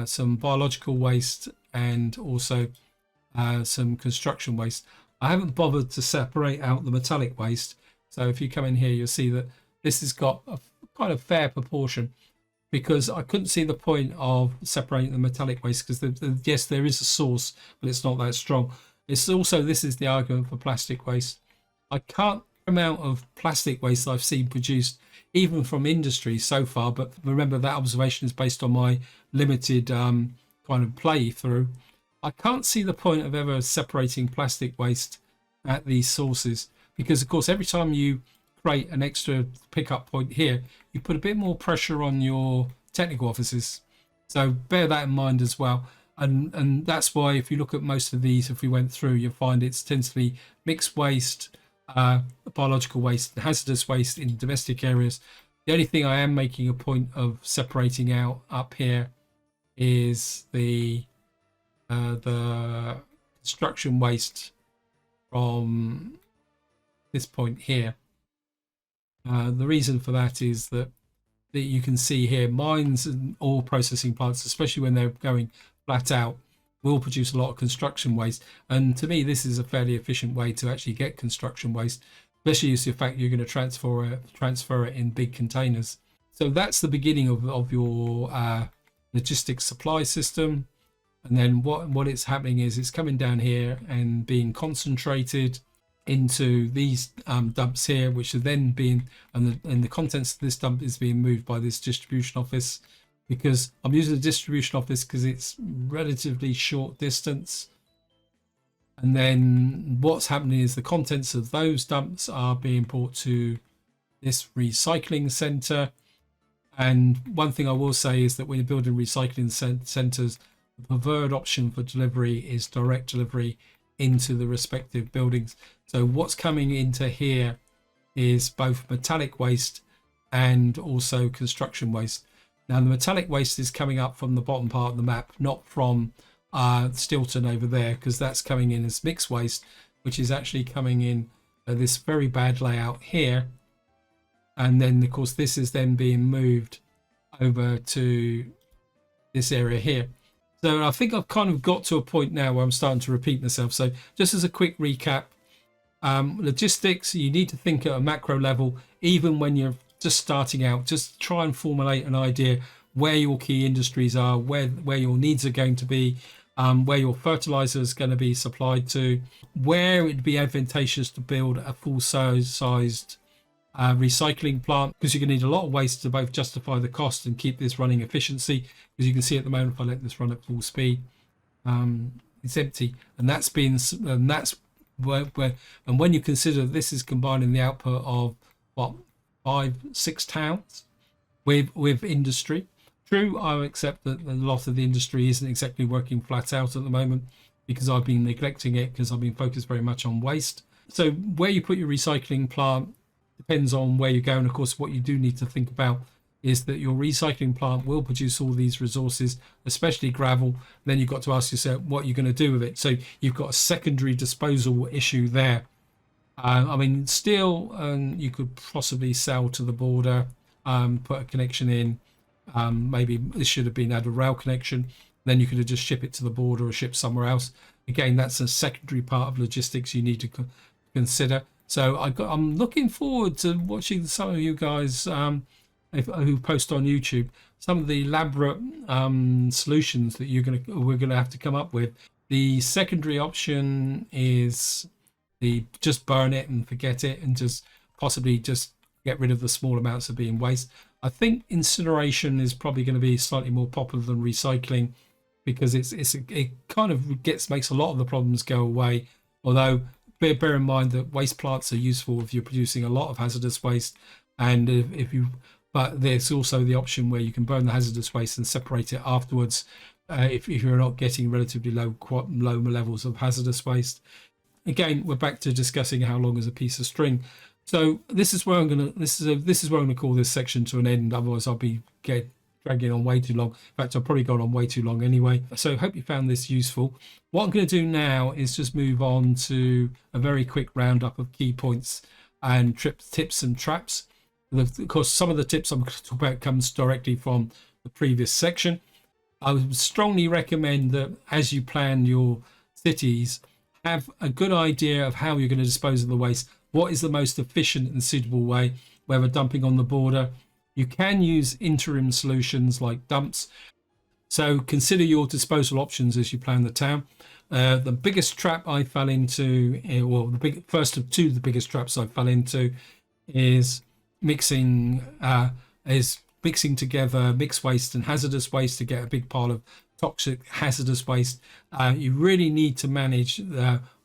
some biological waste, and also some construction waste. I haven't bothered to separate out the metallic waste, so if you come in here you'll see that this has got a kind of fair proportion, because I couldn't see the point of separating the metallic waste, because yes, there is a source, but it's not that strong. It's also, this is the argument for plastic waste. I can't amount of plastic waste I've seen produced even from industry so far, but remember that observation is based on my limited kind of play through. I can't see the point of ever separating plastic waste at these sources, because of course every time you create an extra pickup point here, you put a bit more pressure on your technical offices. So bear that in mind as well. And that's why if you look at most of these, if we went through, you'll find it tends to be mixed waste, biological waste, hazardous waste in domestic areas. The only thing I am making a point of separating out up here is the construction waste from this point here. The reason for that is that you can see here mines and ore processing plants, especially when they're going flat out, will produce a lot of construction waste. And to me, this is a fairly efficient way to actually get construction waste, especially as the fact you're going to transfer it in big containers. So that's the beginning of your logistics supply system. And then what it's happening is it's coming down here and being concentrated into these dumps here, which are then being, and the contents of this dump is being moved by this distribution office, because I'm using the distribution office because it's relatively short distance. And then what's happening is the contents of those dumps are being brought to this recycling center. And one thing I will say is that when you're building recycling centers, the preferred option for delivery is direct delivery into the respective buildings. So what's coming into here is both metallic waste and also construction waste. Now the metallic waste is coming up from the bottom part of the map, not from Stilton over there, because that's coming in as mixed waste, which is actually coming in this very bad layout here. And then of course this is then being moved over to this area here. So I think I've kind of got to a point now where I'm starting to repeat myself. So just as a quick recap, Logistics, you need to think at a macro level, even when you're just starting out. Just try and formulate an idea where your key industries are, where your needs are going to be, where your fertilizer is going to be supplied to, where it'd be advantageous to build a full-sized recycling plant, because you're going to need a lot of waste to both justify the cost and keep this running efficiency. Because you can see at the moment, if I let this run at full speed, it's empty, and that's where and when you consider this is combining the output of what, 5-6 towns with industry. True, I accept that a lot of the industry isn't exactly working flat out at the moment because I've been neglecting it, because I've been focused very much on waste. So where you put your recycling plant depends on where you go. And of course, what you do need to think about is that your recycling plant will produce all these resources, especially gravel. Then you've got to ask yourself what you're going to do with it. So you've got a secondary disposal issue there. I mean, steel, you could possibly sell to the border, put a connection in. Maybe this should have been had a rail connection. Then you could have just ship it to the border or ship somewhere else. Again, that's a secondary part of logistics you need to consider. So I'm looking forward to watching some of you guys who post on YouTube, some of the elaborate solutions that we're gonna have to come up with. The secondary option is the just burn it and forget it, and just possibly just get rid of the small amounts of being waste. I think incineration is probably going to be slightly more popular than recycling, because it kind of makes a lot of the problems go away. Although bear in mind that waste plants are useful if you're producing a lot of hazardous waste, and but there's also the option where you can burn the hazardous waste and separate it afterwards, if you're not getting relatively low levels of hazardous waste. Again, we're back to discussing how long is a piece of string. So this is where I'm gonna call this section to an end. Otherwise, I'll be dragging on way too long. In fact, I've probably gone on way too long anyway. So hope you found this useful. What I'm going to do now is just move on to a very quick roundup of key points and tips and traps. Of course, some of the tips I'm going to talk about comes directly from the previous section. I would strongly recommend that as you plan your cities, have a good idea of how you're going to dispose of the waste. What is the most efficient and suitable way, whether dumping on the border. You can use interim solutions like dumps. So consider your disposal options as you plan the town. The biggest trap I fell into, first of two, the biggest traps I fell into is mixing together mixed waste and hazardous waste to get a big pile of toxic hazardous waste. You really need to manage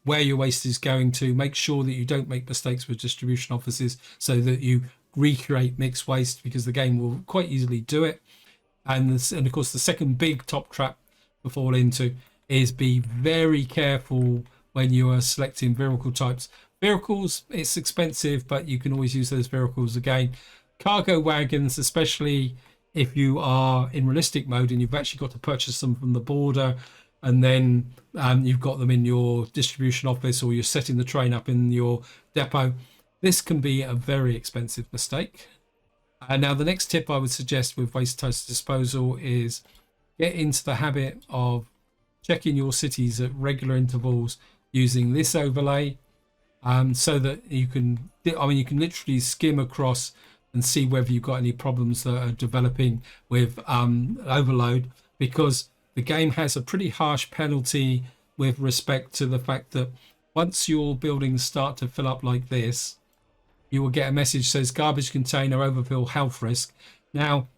where your waste is going to. Make sure that you don't make mistakes with distribution offices, so that you recreate mixed waste, because the game will quite easily do it. And of course, the second big top trap to fall into is be very careful when you are selecting vehicle types. Vehicles, it's expensive, but you can always use those vehicles again. Cargo wagons, especially if you are in realistic mode and you've actually got to purchase them from the border, and then you've got them in your distribution office, or you're setting the train up in your depot. This can be a very expensive mistake. Now, the next tip I would suggest with waste disposal is get into the habit of checking your cities at regular intervals using this overlay, so that you can literally skim across and see whether you've got any problems that are developing with overload, because the game has a pretty harsh penalty with respect to the fact that once your buildings start to fill up like this, you will get a message that says garbage container overfill, health risk. Now,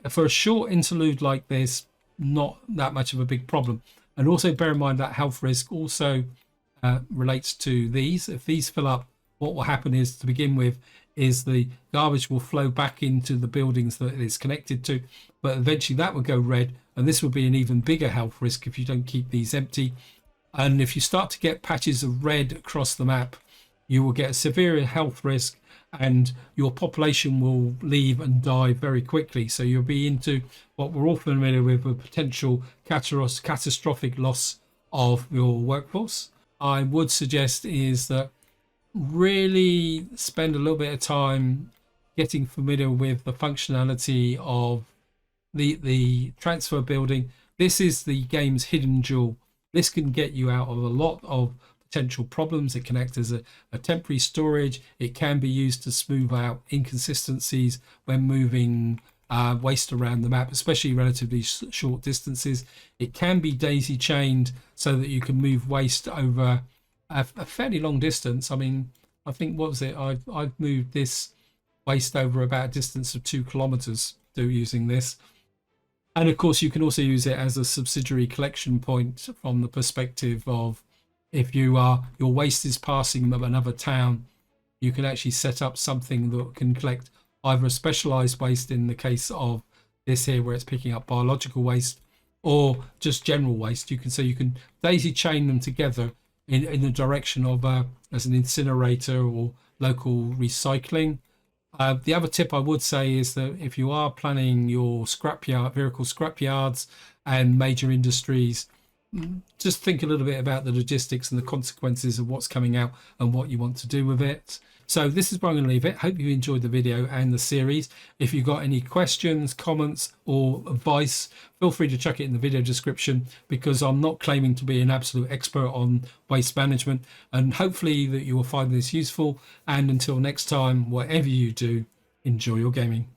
for a short interlude like this, not that much of a big problem. And also bear in mind that health risk also relates to these. If these fill up, what will happen is, to begin with, is the garbage will flow back into the buildings that it's connected to, but eventually that will go red, and this will be an even bigger health risk if you don't keep these empty. And if you start to get patches of red across the map, you will get a severe health risk, and your population will leave and die very quickly. So you'll be into what we're all familiar with, a potential catastrophic loss of your workforce. I would suggest is that really spend a little bit of time getting familiar with the functionality of the transfer building. This is the game's hidden jewel. This can get you out of a lot of potential problems. It can act as a temporary storage. It can be used to smooth out inconsistencies when moving waste around the map, especially relatively short distances. It can be daisy chained so that you can move waste over a fairly long distance. I mean, I think, what was it? I've moved this waste over about a distance of 2 kilometers through using this. And of course, you can also use it as a subsidiary collection point from the perspective of, if your waste is passing another town, you can actually set up something that can collect either a specialized waste in the case of this here, where it's picking up biological waste, or just general waste. You can daisy chain them together in the direction of as an incinerator or local recycling. The other tip I would say is that if you are planning your vehicle scrapyards and major industries, just think a little bit about the logistics and the consequences of what's coming out and what you want to do with it. So this is where I'm going to leave it. Hope you enjoyed the video and the series. If you've got any questions, comments or advice, feel free to chuck it in the video description, because I'm not claiming to be an absolute expert on waste management, and hopefully that you will find this useful. And until next time, whatever you do, enjoy your gaming.